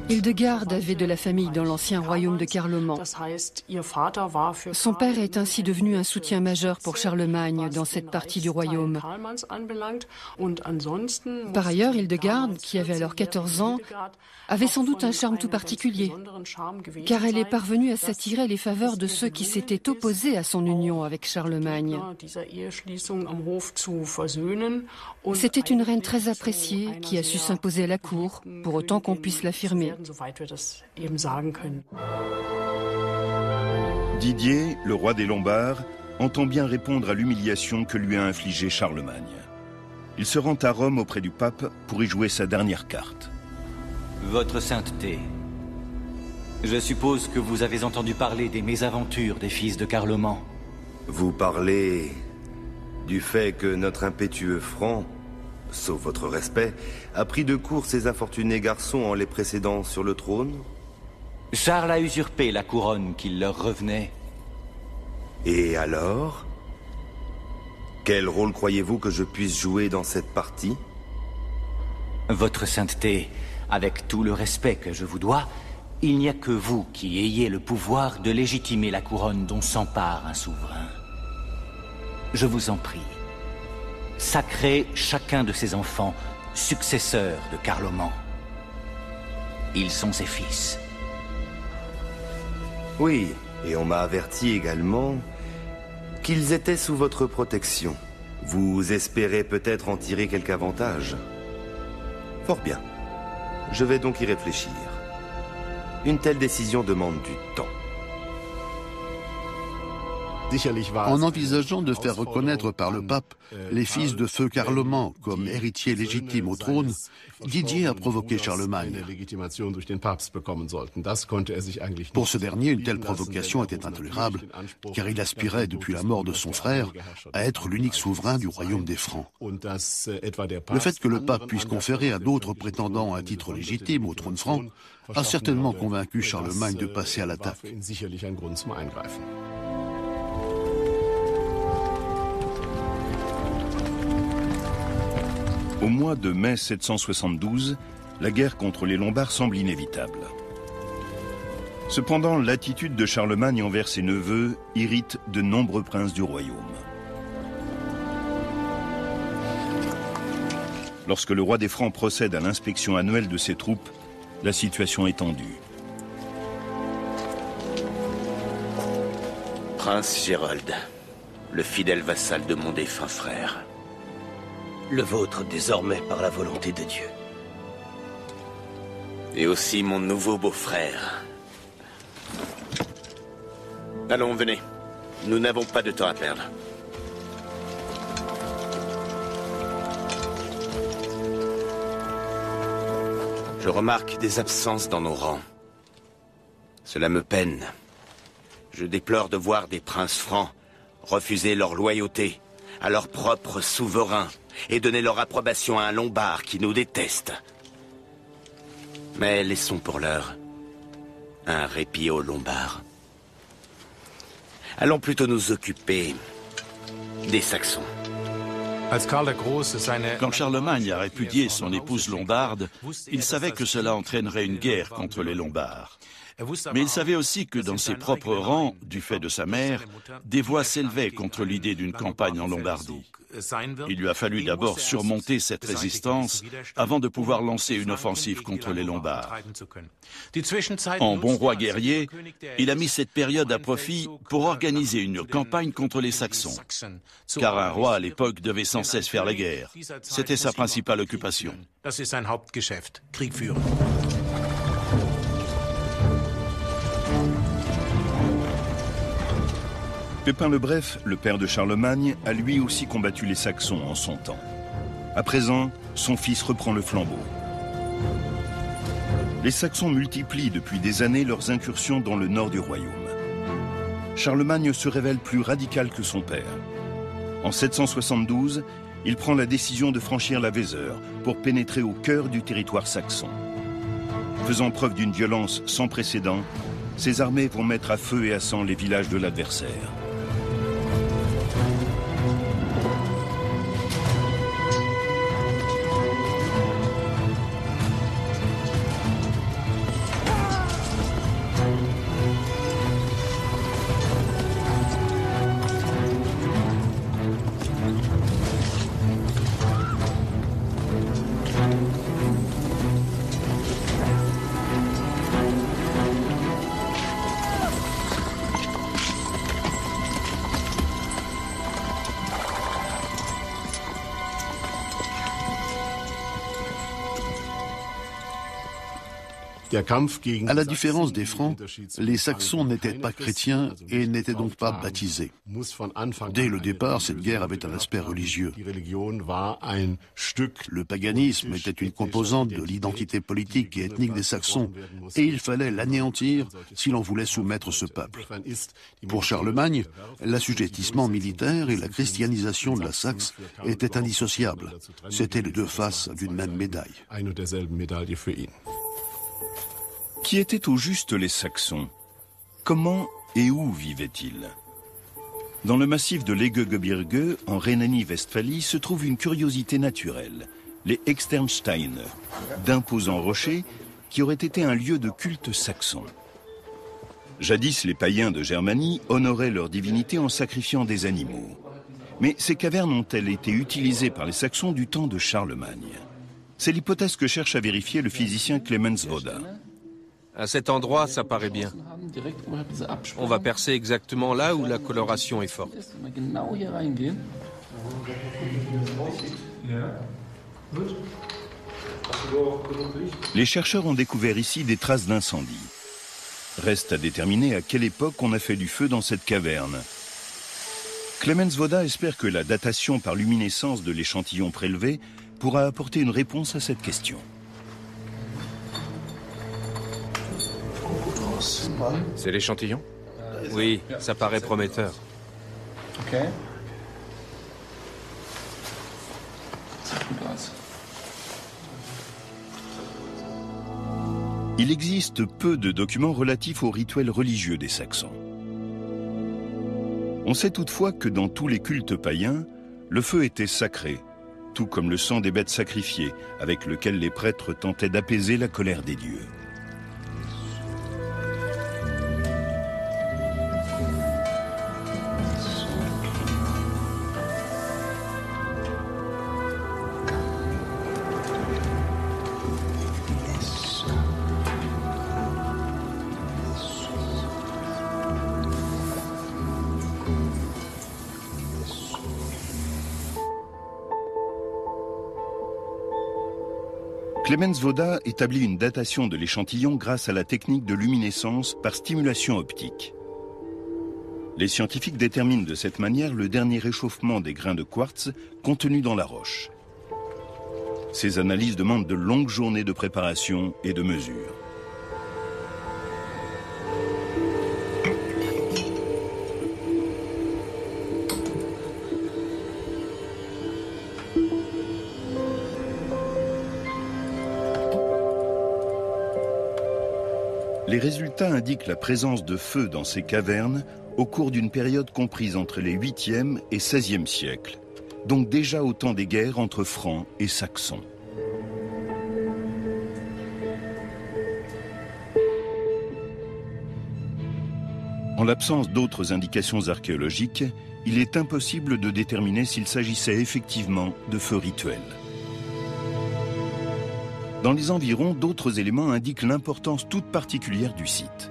Hildegarde avait de la famille dans l'ancien royaume de Carloman. Son père est ainsi devenu un soutien majeur pour Charlemagne dans cette partie du royaume. Par ailleurs, Hildegarde, qui avait alors 14 ans, avait sans doute un charme tout particulier, car elle est parvenue à s'attirer les faveurs de ceux qui s'étaient opposés à son union avec Charlemagne. C'était une reine très appréciée qui a su s'imposer à la cour, pour autant qu'on puisse l'affirmer. Didier, le roi des Lombards, entend bien répondre à l'humiliation que lui a infligée Charlemagne. Il se rend à Rome auprès du pape pour y jouer sa dernière carte. Votre sainteté, je suppose que vous avez entendu parler des mésaventures des fils de Carloman. Vous parlez du fait que notre impétueux franc, sauf votre respect, a pris de court ces infortunés garçons en les précédant sur le trône? Charles a usurpé la couronne qui leur revenait. Et alors? Quel rôle croyez-vous que je puisse jouer dans cette partie? Votre sainteté, avec tout le respect que je vous dois, il n'y a que vous qui ayez le pouvoir de légitimer la couronne dont s'empare un souverain. Je vous en prie, sacrez chacun de ses enfants successeurs de Carloman. Ils sont ses fils. Oui, et on m'a averti également qu'ils étaient sous votre protection. Vous espérez peut-être en tirer quelque avantage. Fort bien. Je vais donc y réfléchir. Une telle décision demande du temps. En envisageant de faire reconnaître par le pape les fils de feu Carloman comme héritiers légitimes au trône, Didier a provoqué Charlemagne. Pour ce dernier, une telle provocation était intolérable, car il aspirait, depuis la mort de son frère, à être l'unique souverain du royaume des Francs. Le fait que le pape puisse conférer à d'autres prétendants un titre légitime au trône franc a certainement convaincu Charlemagne de passer à l'attaque. Au mois de mai 772, la guerre contre les Lombards semble inévitable. Cependant, l'attitude de Charlemagne envers ses neveux irrite de nombreux princes du royaume. Lorsque le roi des Francs procède à l'inspection annuelle de ses troupes, la situation est tendue. Prince Gérold, le fidèle vassal de mon défunt frère. Le vôtre désormais par la volonté de Dieu. Et aussi mon nouveau beau-frère. Allons, venez. Nous n'avons pas de temps à perdre. Je remarque des absences dans nos rangs. Cela me peine. Je déplore de voir des princes francs refuser leur loyauté à leur propre souverain et donner leur approbation à un Lombard qui nous déteste. Mais laissons pour l'heure un répit aux Lombards. Allons plutôt nous occuper des Saxons. Quand Charlemagne a répudié son épouse lombarde, il savait que cela entraînerait une guerre contre les Lombards. Mais il savait aussi que dans ses propres rangs, du fait de sa mère, des voix s'élevaient contre l'idée d'une campagne en Lombardie. Il lui a fallu d'abord surmonter cette résistance avant de pouvoir lancer une offensive contre les Lombards. En bon roi guerrier, il a mis cette période à profit pour organiser une campagne contre les Saxons. Car un roi à l'époque devait sans cesse faire la guerre. C'était sa principale occupation. Pépin le Bref, le père de Charlemagne, a lui aussi combattu les Saxons en son temps. À présent, son fils reprend le flambeau. Les Saxons multiplient depuis des années leurs incursions dans le nord du royaume. Charlemagne se révèle plus radical que son père. En 772, il prend la décision de franchir la Vézeur pour pénétrer au cœur du territoire saxon. Faisant preuve d'une violence sans précédent, ses armées vont mettre à feu et à sang les villages de l'adversaire. À la différence des Francs, les Saxons n'étaient pas chrétiens et n'étaient donc pas baptisés. Dès le départ, cette guerre avait un aspect religieux. Le paganisme était une composante de l'identité politique et ethnique des Saxons, et il fallait l'anéantir si l'on voulait soumettre ce peuple. Pour Charlemagne, l'assujettissement militaire et la christianisation de la Saxe étaient indissociables. C'étaient les deux faces d'une même médaille. Qui étaient au juste les Saxons? Comment et où vivaient-ils? Dans le massif de l'Egegebirge, en Rhénanie-Westphalie, se trouve une curiosité naturelle, les Externsteine, d'imposants rochers qui auraient été un lieu de culte saxon. Jadis, les païens de Germanie honoraient leur divinité en sacrifiant des animaux. Mais ces cavernes ont-elles été utilisées par les Saxons du temps de Charlemagne? C'est l'hypothèse que cherche à vérifier le physicien Clemens Voda. À cet endroit, ça paraît bien. On va percer exactement là où la coloration est forte. Les chercheurs ont découvert ici des traces d'incendie. Reste à déterminer à quelle époque on a fait du feu dans cette caverne. Clemens Voda espère que la datation par luminescence de l'échantillon prélevé pourra apporter une réponse à cette question. C'est l'échantillon? Oui, ça paraît prometteur. Il existe peu de documents relatifs aux rituels religieux des Saxons. On sait toutefois que dans tous les cultes païens, le feu était sacré, tout comme le sang des bêtes sacrifiées, avec lequel les prêtres tentaient d'apaiser la colère des dieux. Clemens Voda établit une datation de l'échantillon grâce à la technique de luminescence par stimulation optique. Les scientifiques déterminent de cette manière le dernier réchauffement des grains de quartz contenus dans la roche. Ces analyses demandent de longues journées de préparation et de mesure. Les résultats indiquent la présence de feu dans ces cavernes au cours d'une période comprise entre les 8e et 16e siècles, donc déjà au temps des guerres entre Francs et Saxons. En l'absence d'autres indications archéologiques, il est impossible de déterminer s'il s'agissait effectivement de feux rituels. Dans les environs, d'autres éléments indiquent l'importance toute particulière du site.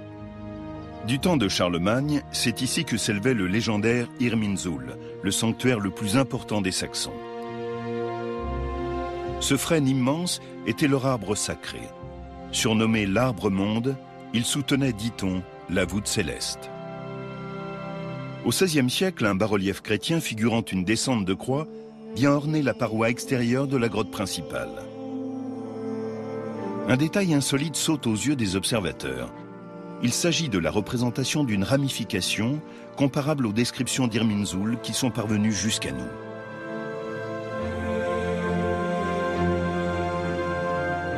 Du temps de Charlemagne, c'est ici que s'élevait le légendaire Irminsul, le sanctuaire le plus important des Saxons. Ce frêne immense était leur arbre sacré. Surnommé l'arbre-monde, il soutenait, dit-on, la voûte céleste. Au XVIe siècle, un bas-relief chrétien figurant une descente de croix vient orner la paroi extérieure de la grotte principale. Un détail insolite saute aux yeux des observateurs. Il s'agit de la représentation d'une ramification comparable aux descriptions d'Irminsul qui sont parvenues jusqu'à nous.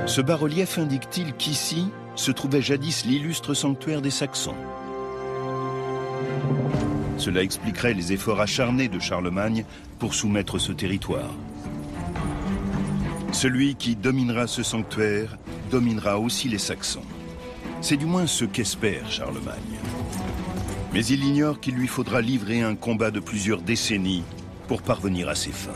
Ce bas-relief indique-t-il qu'ici se trouvait jadis l'illustre sanctuaire des Saxons? Cela expliquerait les efforts acharnés de Charlemagne pour soumettre ce territoire. Celui qui dominera ce sanctuaire dominera aussi les Saxons. C'est du moins ce qu'espère Charlemagne. Mais il ignore qu'il lui faudra livrer un combat de plusieurs décennies pour parvenir à ses fins.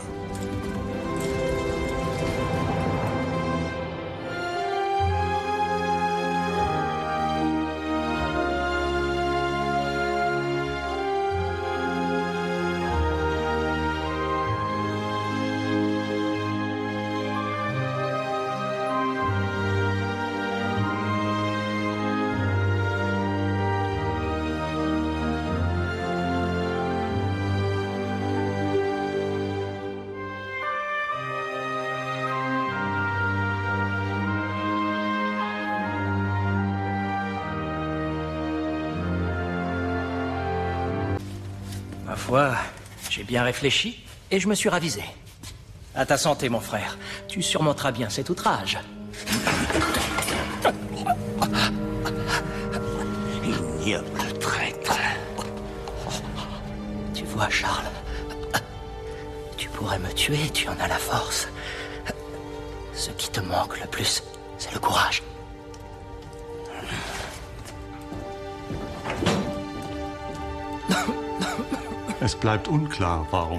Ma foi, j'ai bien réfléchi et je me suis ravisé. À ta santé, mon frère. Tu surmonteras bien cet outrage. Ignoble traître. Tu vois, Charles, tu pourrais me tuer, tu en as la force. Ce qui te manque le plus, c'est le courage.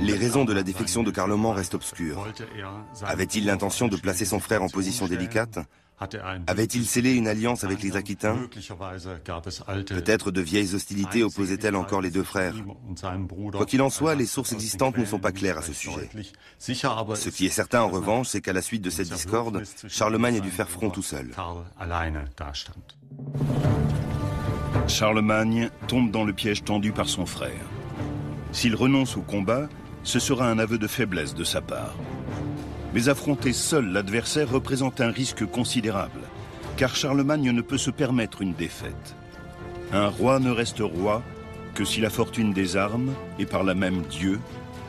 Les raisons de la défection de Carloman restent obscures. Avait-il l'intention de placer son frère en position délicate? Avait-il scellé une alliance avec les Aquitains? Peut-être de vieilles hostilités opposaient-elles encore les deux frères. Quoi qu'il en soit, les sources existantes ne sont pas claires à ce sujet. Ce qui est certain en revanche, c'est qu'à la suite de cette discorde, Charlemagne a dû faire front tout seul. Charlemagne tombe dans le piège tendu par son frère. S'il renonce au combat, ce sera un aveu de faiblesse de sa part. Mais affronter seul l'adversaire représente un risque considérable, car Charlemagne ne peut se permettre une défaite. Un roi ne reste roi que si la fortune des armes, et par là même Dieu,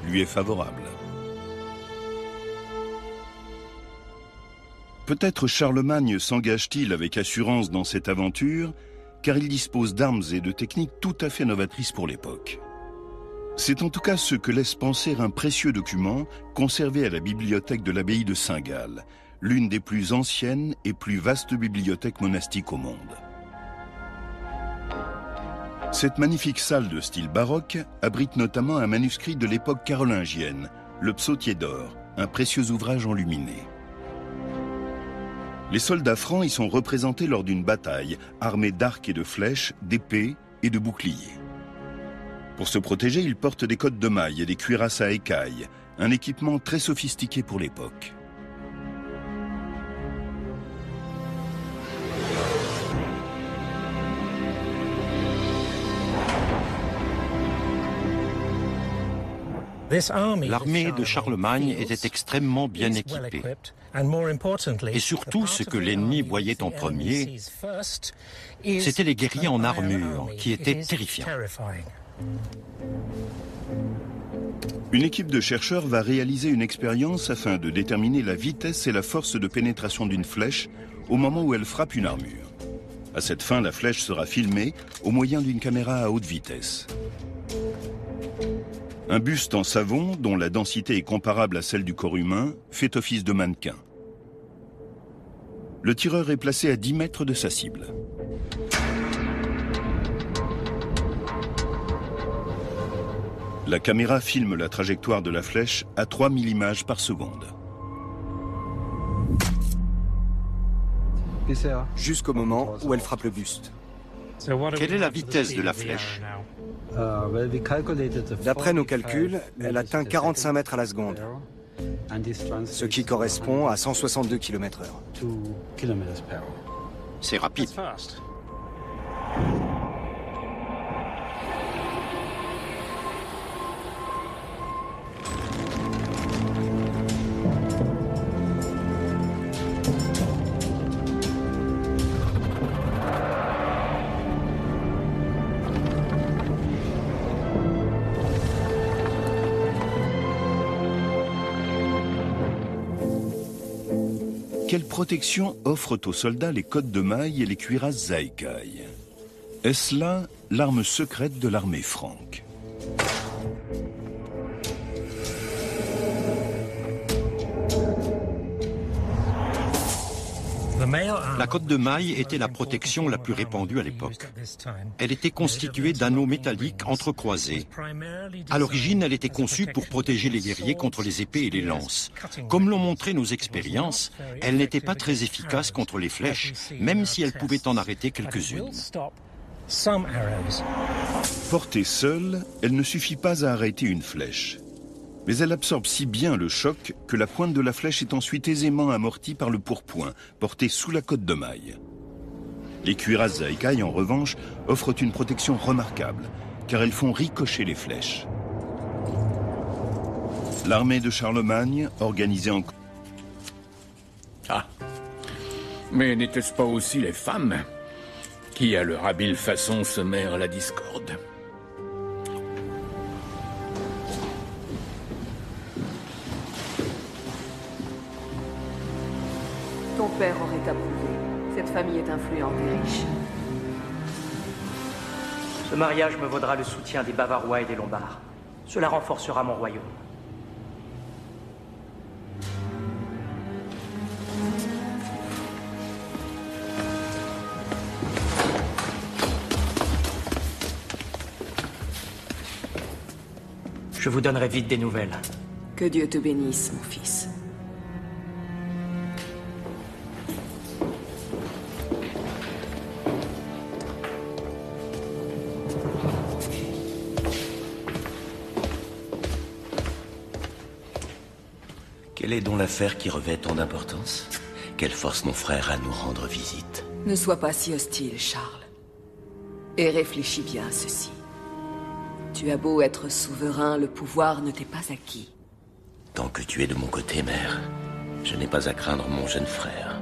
lui est favorable. Peut-être Charlemagne s'engage-t-il avec assurance dans cette aventure, car il dispose d'armes et de techniques tout à fait novatrices pour l'époque. C'est en tout cas ce que laisse penser un précieux document conservé à la bibliothèque de l'abbaye de Saint-Gall, l'une des plus anciennes et plus vastes bibliothèques monastiques au monde. Cette magnifique salle de style baroque abrite notamment un manuscrit de l'époque carolingienne, le Psautier d'or, un précieux ouvrage enluminé. Les soldats francs y sont représentés lors d'une bataille, armés d'arcs et de flèches, d'épées et de boucliers. Pour se protéger, ils portent des cottes de mailles et des cuirasses à écailles, un équipement très sophistiqué pour l'époque. L'armée de Charlemagne était extrêmement bien équipée. Et surtout, ce que l'ennemi voyait en premier, c'était les guerriers en armure, qui étaient terrifiants. Une équipe de chercheurs va réaliser une expérience afin de déterminer la vitesse et la force de pénétration d'une flèche au moment où elle frappe une armure. À cette fin, la flèche sera filmée au moyen d'une caméra à haute vitesse. Un buste en savon, dont la densité est comparable à celle du corps humain, fait office de mannequin. Le tireur est placé à 10 mètres de sa cible. La caméra filme la trajectoire de la flèche à 3000 images par seconde. Jusqu'au moment où elle frappe le buste. Quelle est la vitesse de la flèche? D'après nos calculs, elle atteint 45 mètres à la seconde, ce qui correspond à 162 km/h. C'est rapide. Quelle protection offrent aux soldats les côtes de mailles et les cuirasses Zaïkai? Est-ce là l'arme secrète de l'armée franque? La cotte de maille était la protection la plus répandue à l'époque. Elle était constituée d'anneaux métalliques entrecroisés. À l'origine, elle était conçue pour protéger les guerriers contre les épées et les lances. Comme l'ont montré nos expériences, elle n'était pas très efficace contre les flèches, même si elle pouvait en arrêter quelques-unes. Portée seule, elle ne suffit pas à arrêter une flèche. Mais elle absorbe si bien le choc que la pointe de la flèche est ensuite aisément amortie par le pourpoint, porté sous la cotte de maille. Les cuirasses Zaïkai, en revanche, offrent une protection remarquable, car elles font ricocher les flèches. L'armée de Charlemagne, organisée en... Ah, mais n'était-ce pas aussi les femmes qui, à leur habile façon, semèrent la discorde? Ton père aurait approuvé. Cette famille est influente et riche. Ce mariage me vaudra le soutien des Bavarois et des Lombards. Cela renforcera mon royaume. Je vous donnerai vite des nouvelles. Que Dieu te bénisse, mon fils. Quelle est donc l'affaire qui revêt tant d'importance? Quelle force mon frère à nous rendre visite? Ne sois pas si hostile, Charles. Et réfléchis bien à ceci. Tu as beau être souverain, le pouvoir ne t'est pas acquis. Tant que tu es de mon côté, mère, je n'ai pas à craindre mon jeune frère.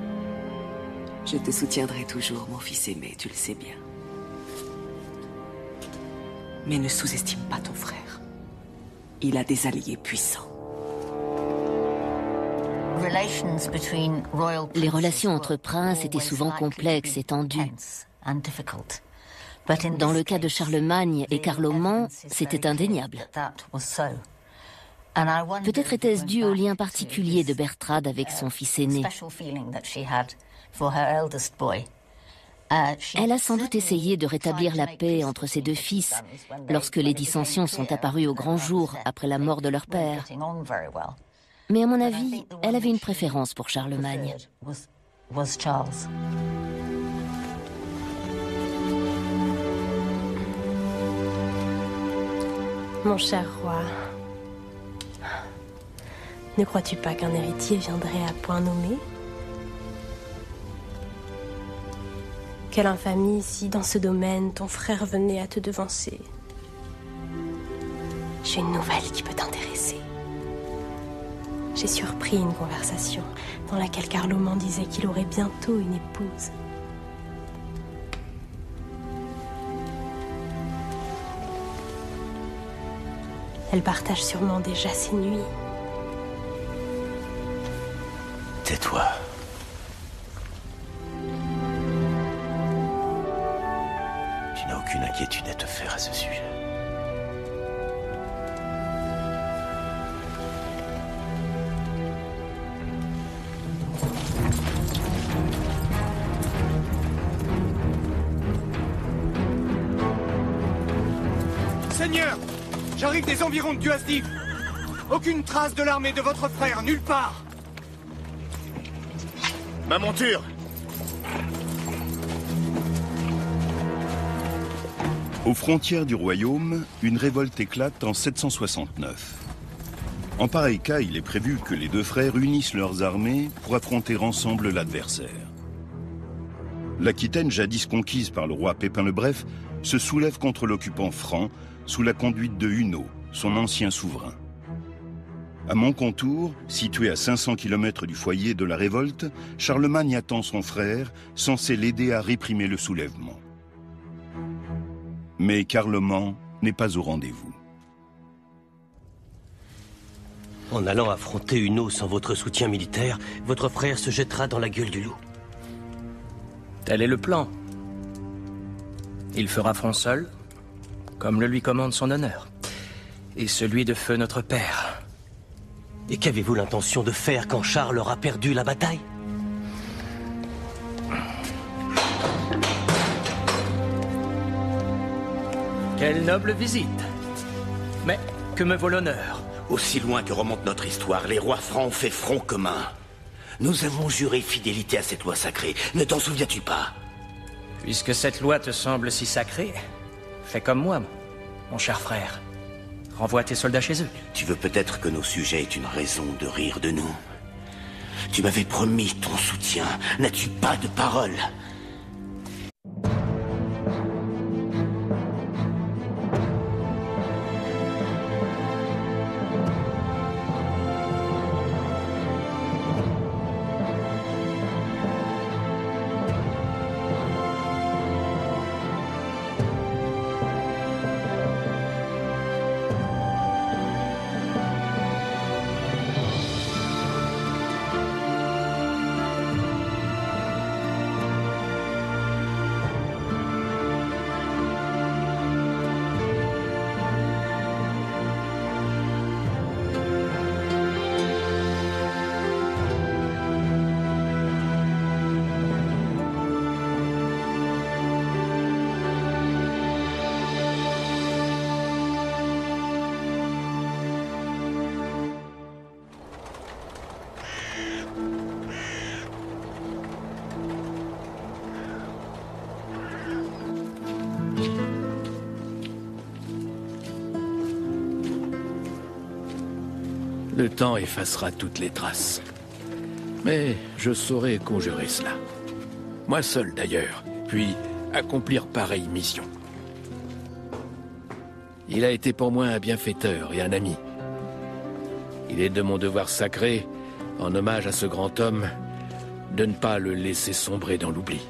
Je te soutiendrai toujours, mon fils aimé, tu le sais bien. Mais ne sous-estime pas ton frère. Il a des alliés puissants. Les relations entre princes étaient souvent complexes et tendues. Dans le cas de Charlemagne et Carloman, c'était indéniable. Peut-être était-ce dû au lien particulier de Bertrade avec son fils aîné. Elle a sans doute essayé de rétablir la paix entre ses deux fils lorsque les dissensions sont apparues au grand jour après la mort de leur père. Mais à mon avis, elle avait une préférence pour Charlemagne. Mon cher roi, ne crois-tu pas qu'un héritier viendrait à point nommé? Quelle infamie si, dans ce domaine, ton frère venait à te devancer. J'ai une nouvelle qui peut t'intéresser. J'ai surpris une conversation dans laquelle Carloman disait qu'il aurait bientôt une épouse. Elle partage sûrement déjà ses nuits. Tais-toi. Tu n'as aucune inquiétude à te faire à ce sujet. Seigneur, j'arrive des environs de Duasdif. Aucune trace de l'armée de votre frère, nulle part. Ma monture! Aux frontières du royaume, une révolte éclate en 769. En pareil cas, il est prévu que les deux frères unissent leurs armées pour affronter ensemble l'adversaire. L'Aquitaine, jadis conquise par le roi Pépin le Bref, se soulève contre l'occupant franc sous la conduite de Hunno, son ancien souverain. À Montcontour, situé à 500 km du foyer de la révolte, Charlemagne attend son frère, censé l'aider à réprimer le soulèvement. Mais Carloman n'est pas au rendez-vous. En allant affronter une eau sans votre soutien militaire, votre frère se jettera dans la gueule du loup. Tel est le plan. Il fera front seul, comme le lui commande son honneur, et celui de feu notre père. Et qu'avez-vous l'intention de faire quand Charles aura perdu la bataille? Quelle noble visite! Mais que me vaut l'honneur? Aussi loin que remonte notre histoire, les rois francs ont fait front commun. Nous avons juré fidélité à cette loi sacrée. Ne t'en souviens-tu pas? Puisque cette loi te semble si sacrée, fais comme moi, mon cher frère. Renvoie tes soldats chez eux. Tu veux peut-être que nos sujets aient une raison de rire de nous. Tu m'avais promis ton soutien. N'as-tu pas de parole? Le temps effacera toutes les traces. Mais je saurai conjurer cela. Moi seul, d'ailleurs, puis accomplir pareille mission. Il a été pour moi un bienfaiteur et un ami. Il est de mon devoir sacré, en hommage à ce grand homme, de ne pas le laisser sombrer dans l'oubli.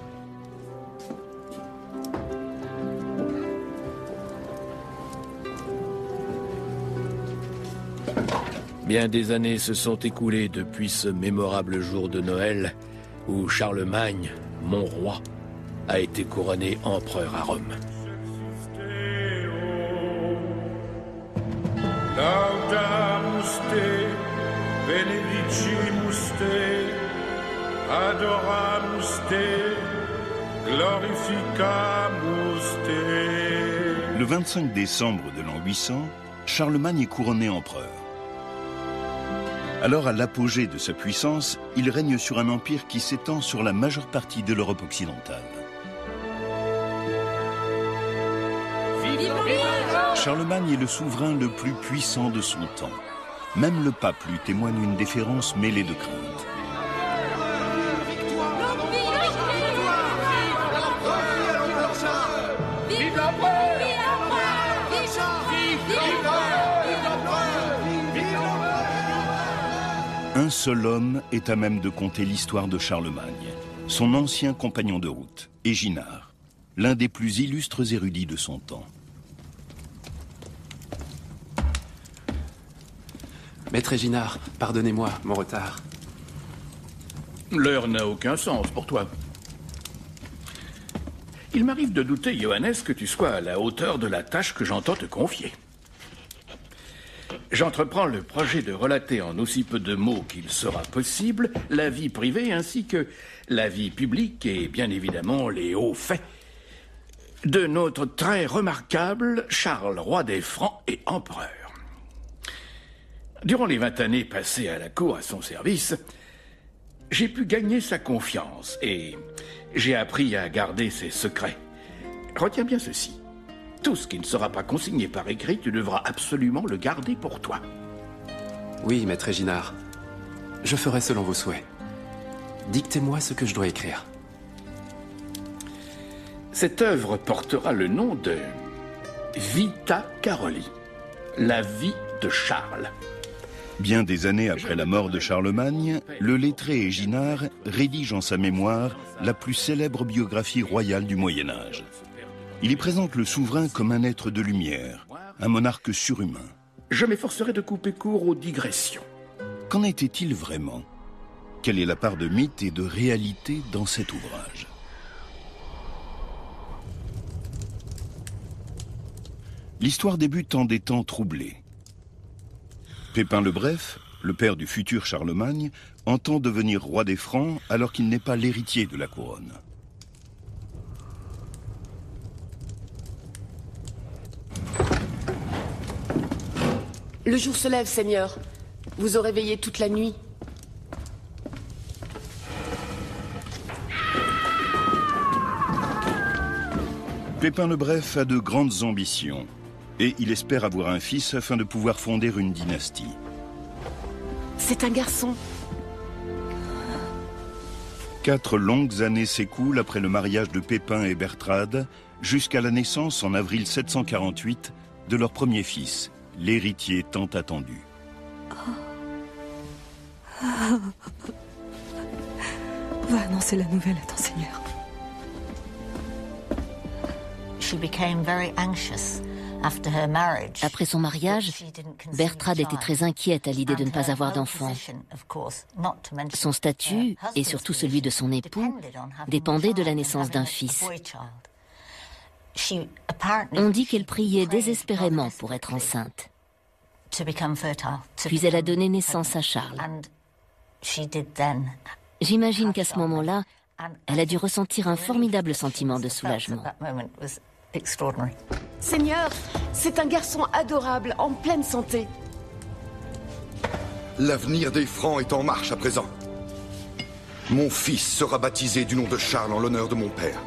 Bien des années se sont écoulées depuis ce mémorable jour de Noël où Charlemagne, mon roi, a été couronné empereur à Rome. Laudamus te, benedicimus te, adoramus te, glorificamus te. Le 25 décembre de l'an 800, Charlemagne est couronné empereur. Alors, à l'apogée de sa puissance, il règne sur un empire qui s'étend sur la majeure partie de l'Europe occidentale. Charlemagne est le souverain le plus puissant de son temps. Même le pape lui témoigne une déférence mêlée de crainte. Un seul homme est à même de conter l'histoire de Charlemagne, son ancien compagnon de route, Éginard, l'un des plus illustres érudits de son temps. Maître Éginard, pardonnez-moi mon retard. L'heure n'a aucun sens pour toi. Il m'arrive de douter, Johannes, que tu sois à la hauteur de la tâche que j'entends te confier. J'entreprends le projet de relater en aussi peu de mots qu'il sera possible la vie privée ainsi que la vie publique et bien évidemment les hauts faits de notre très remarquable Charles, roi des Francs et empereur. Durant les 20 années passées à la cour à son service, j'ai pu gagner sa confiance et j'ai appris à garder ses secrets. Retiens bien ceci. Tout ce qui ne sera pas consigné par écrit, tu devras absolument le garder pour toi. Oui, maître Éginard. Je ferai selon vos souhaits. Dictez-moi ce que je dois écrire. Cette œuvre portera le nom de Vita Caroli, la vie de Charles. Bien des années après la mort de Charlemagne, le lettré Éginard rédige en sa mémoire la plus célèbre biographie royale du Moyen-Âge. Il y présente le souverain comme un être de lumière, un monarque surhumain, Je m'efforcerai de couper court aux digressions. Qu'en était-il vraiment? Quelle est la part de mythe et de réalité dans cet ouvrage? L'histoire débute en des temps troublés. Pépin le Bref, le père du futur Charlemagne, entend devenir roi des Francs alors qu'il n'est pas l'héritier de la couronne. Le jour se lève, Seigneur. Vous aurez veillé toute la nuit. Pépin le Bref a de grandes ambitions et il espère avoir un fils afin de pouvoir fonder une dynastie. C'est un garçon. 4 longues années s'écoulent après le mariage de Pépin et Bertrade jusqu'à la naissance en avril 748 de leur premier fils, l'héritier tant attendu. Va annoncer la nouvelle à ton Seigneur. Après son mariage, Bertrade était très inquiète à l'idée de ne pas avoir d'enfant. Son statut, et surtout celui de son époux, dépendait de la naissance d'un fils. On dit qu'elle priait désespérément pour être enceinte. Puis elle a donné naissance à Charles. J'imagine qu'à ce moment-là, elle a dû ressentir un formidable sentiment de soulagement. Seigneur, c'est un garçon adorable, en pleine santé. L'avenir des Francs est en marche à présent. Mon fils sera baptisé du nom de Charles en l'honneur de mon père.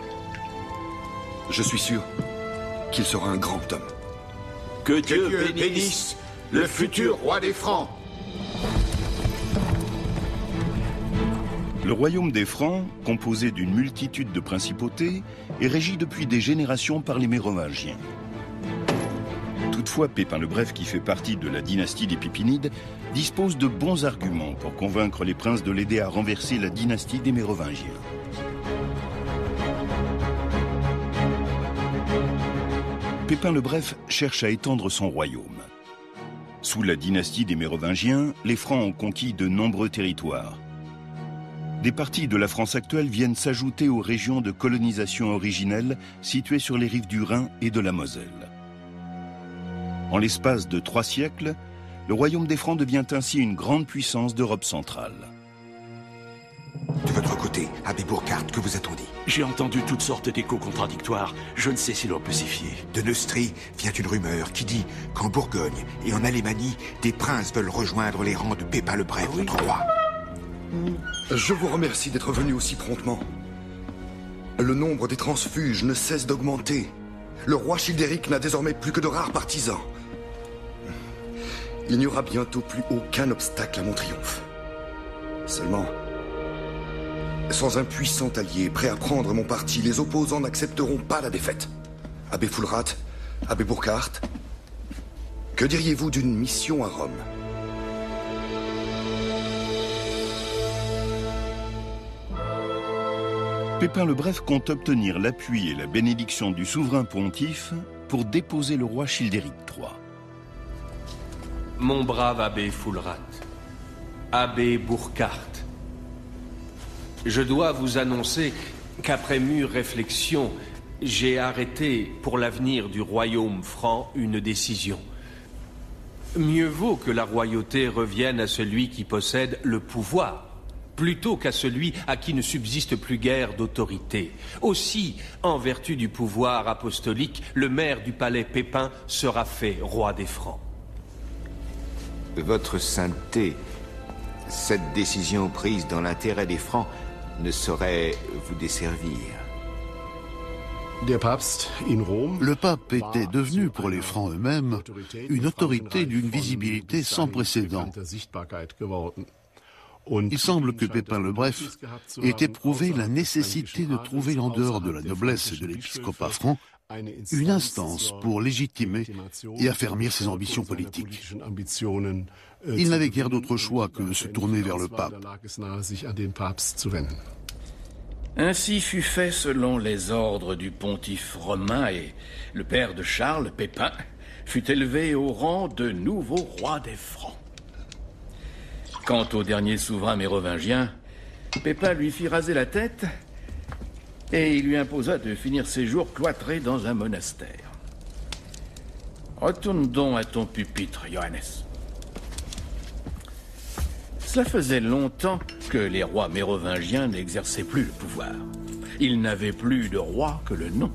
Je suis sûr qu'il sera un grand homme. Que Dieu bénisse le futur roi des Francs. Le royaume des Francs, composé d'une multitude de principautés, est régi depuis des générations par les Mérovingiens. Toutefois, Pépin le Bref, qui fait partie de la dynastie des Pipinides, dispose de bons arguments pour convaincre les princes de l'aider à renverser la dynastie des Mérovingiens. Pépin le Bref cherche à étendre son royaume. Sous la dynastie des Mérovingiens, les Francs ont conquis de nombreux territoires. Des parties de la France actuelle viennent s'ajouter aux régions de colonisation originelles situées sur les rives du Rhin et de la Moselle. En l'espace de 3 siècles, le royaume des Francs devient ainsi une grande puissance d'Europe centrale. De votre côté, abbé Burkhard, que vous a-t-on dit? J'ai entendu toutes sortes d'échos contradictoires. Je ne sais si l'on peut s'y fier. De Neustrie vient une rumeur qui dit qu'en Bourgogne et en Alémanie, des princes veulent rejoindre les rangs de Pépin le Bref, votre roi. Je vous remercie d'être venu aussi promptement. Le nombre des transfuges ne cesse d'augmenter. Le roi Childéric n'a désormais plus que de rares partisans. Il n'y aura bientôt plus aucun obstacle à mon triomphe. Seulement, sans un puissant allié prêt à prendre mon parti, les opposants n'accepteront pas la défaite. Abbé Fulrat, abbé Burkhard, que diriez-vous d'une mission à Rome ? Pépin le Bref compte obtenir l'appui et la bénédiction du souverain pontife pour déposer le roi Childéric III. Mon brave abbé Fulrat, abbé Burkhard, je dois vous annoncer qu'après mûre réflexion, j'ai arrêté pour l'avenir du royaume franc une décision. Mieux vaut que la royauté revienne à celui qui possède le pouvoir, plutôt qu'à celui à qui ne subsiste plus guère d'autorité. Aussi, en vertu du pouvoir apostolique, le maire du palais Pépin sera fait roi des Francs. Votre sainteté, cette décision prise dans l'intérêt des Francs ne saurait vous desservir. Le pape était devenu pour les Francs eux-mêmes une autorité d'une visibilité sans précédent. Il semble que Pépin le Bref ait éprouvé la nécessité de trouver en dehors de la noblesse et de l'épiscopat franc une instance pour légitimer et affermir ses ambitions politiques. Il n'avait guère d'autre choix que de se tourner vers le pape. Ainsi fut fait selon les ordres du pontife romain et le père de Charles, Pépin, fut élevé au rang de nouveau roi des Francs. Quant au dernier souverain mérovingien, Pépin lui fit raser la tête et il lui imposa de finir ses jours cloîtré dans un monastère. Retourne donc à ton pupitre, Johannes. Cela faisait longtemps que les rois mérovingiens n'exerçaient plus le pouvoir. Ils n'avaient plus de roi que le nom.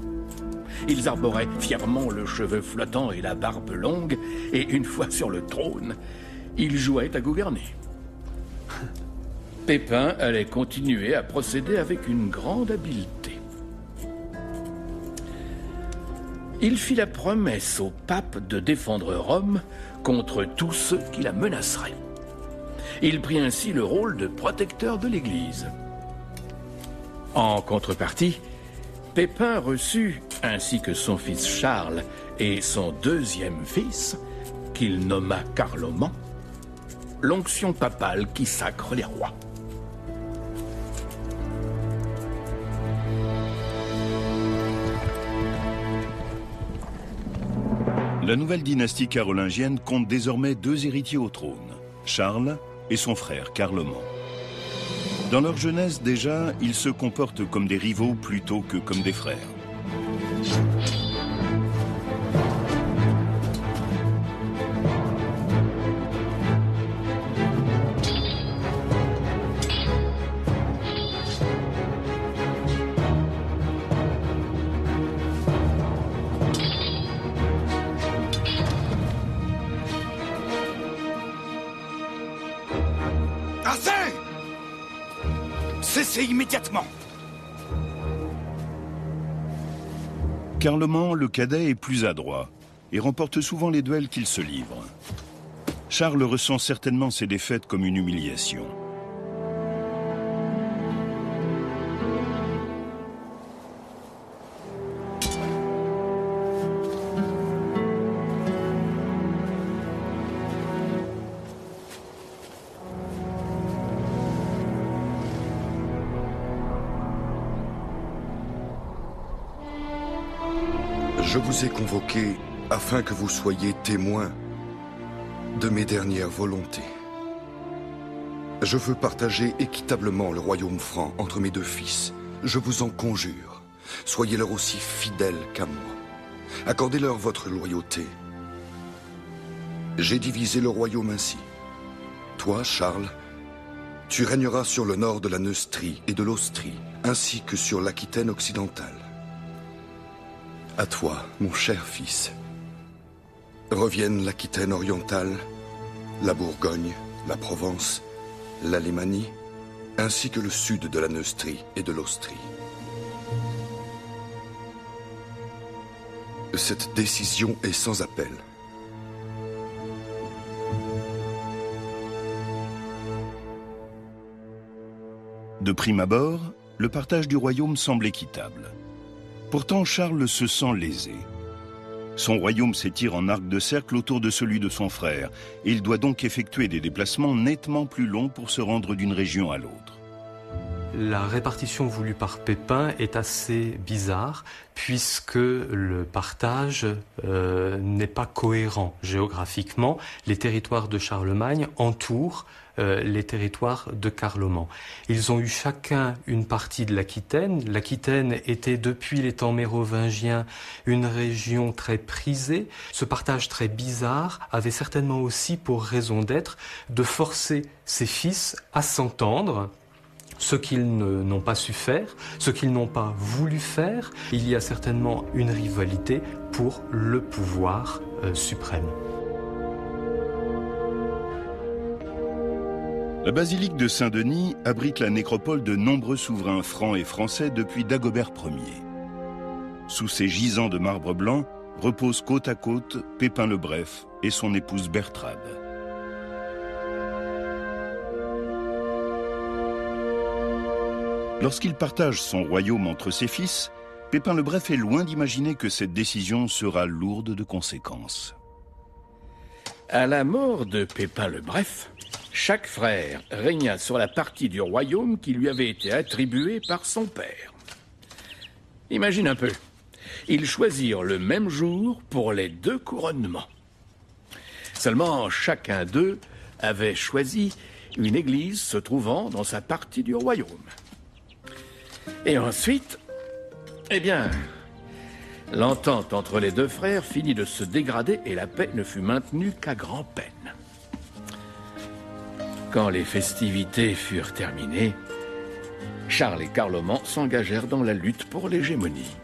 Ils arboraient fièrement le cheveu flottant et la barbe longue, et une fois sur le trône, ils jouaient à gouverner. Pépin allait continuer à procéder avec une grande habileté. Il fit la promesse au pape de défendre Rome contre tous ceux qui la menaceraient. Il prit ainsi le rôle de protecteur de l'Église. En contrepartie, Pépin reçut, ainsi que son fils Charles et son deuxième fils, qu'il nomma Carloman, l'onction papale qui sacre les rois. La nouvelle dynastie carolingienne compte désormais 2 héritiers au trône, Charles et son frère Carloman. Dans leur jeunesse déjà, ils se comportent comme des rivaux plutôt que comme des frères. Cessez immédiatement! Carloman, le cadet, est plus adroit et remporte souvent les duels qu'il se livre. Charles ressent certainement ses défaites comme une humiliation. Je vous ai convoqué afin que vous soyez témoins de mes dernières volontés. Je veux partager équitablement le royaume franc entre mes 2 fils. Je vous en conjure, soyez-leur aussi fidèles qu'à moi. Accordez-leur votre loyauté. J'ai divisé le royaume ainsi. Toi, Charles, tu régneras sur le nord de la Neustrie et de l'Austrie, ainsi que sur l'Aquitaine occidentale. À toi, mon cher fils, reviennent l'Aquitaine orientale, la Bourgogne, la Provence, l'Alémanie, ainsi que le sud de la Neustrie et de l'Austrie. Cette décision est sans appel. De prime abord, le partage du royaume semble équitable. Pourtant, Charles se sent lésé. Son royaume s'étire en arc de cercle autour de celui de son frère, et il doit donc effectuer des déplacements nettement plus longs pour se rendre d'une région à l'autre. La répartition voulue par Pépin est assez bizarre, puisque le partage n'est pas cohérent géographiquement. Les territoires de Charlemagne entourent les territoires de Carloman. Ils ont eu chacun une partie de l'Aquitaine. L'Aquitaine était depuis les temps mérovingiens une région très prisée. Ce partage très bizarre avait certainement aussi pour raison d'être de forcer ses fils à s'entendre, ce qu'ils n'ont pas su faire, ce qu'ils n'ont pas voulu faire. Il y a certainement une rivalité pour le pouvoir suprême. La basilique de Saint-Denis abrite la nécropole de nombreux souverains francs et français depuis Dagobert Ier. Sous ces gisants de marbre blanc reposent côte à côte Pépin le Bref et son épouse Bertrade. Lorsqu'il partage son royaume entre ses fils, Pépin le Bref est loin d'imaginer que cette décision sera lourde de conséquences. À la mort de Pépin le Bref, chaque frère régna sur la partie du royaume qui lui avait été attribuée par son père. Imagine un peu, Ils choisirent le même jour pour les 2 couronnements. Seulement, chacun d'eux avait choisi une église se trouvant dans sa partie du royaume. Et ensuite, eh bien, l'entente entre les 2 frères finit de se dégrader et la paix ne fut maintenue qu'à grand-peine. Quand les festivités furent terminées, Charles et Carloman s'engagèrent dans la lutte pour l'hégémonie.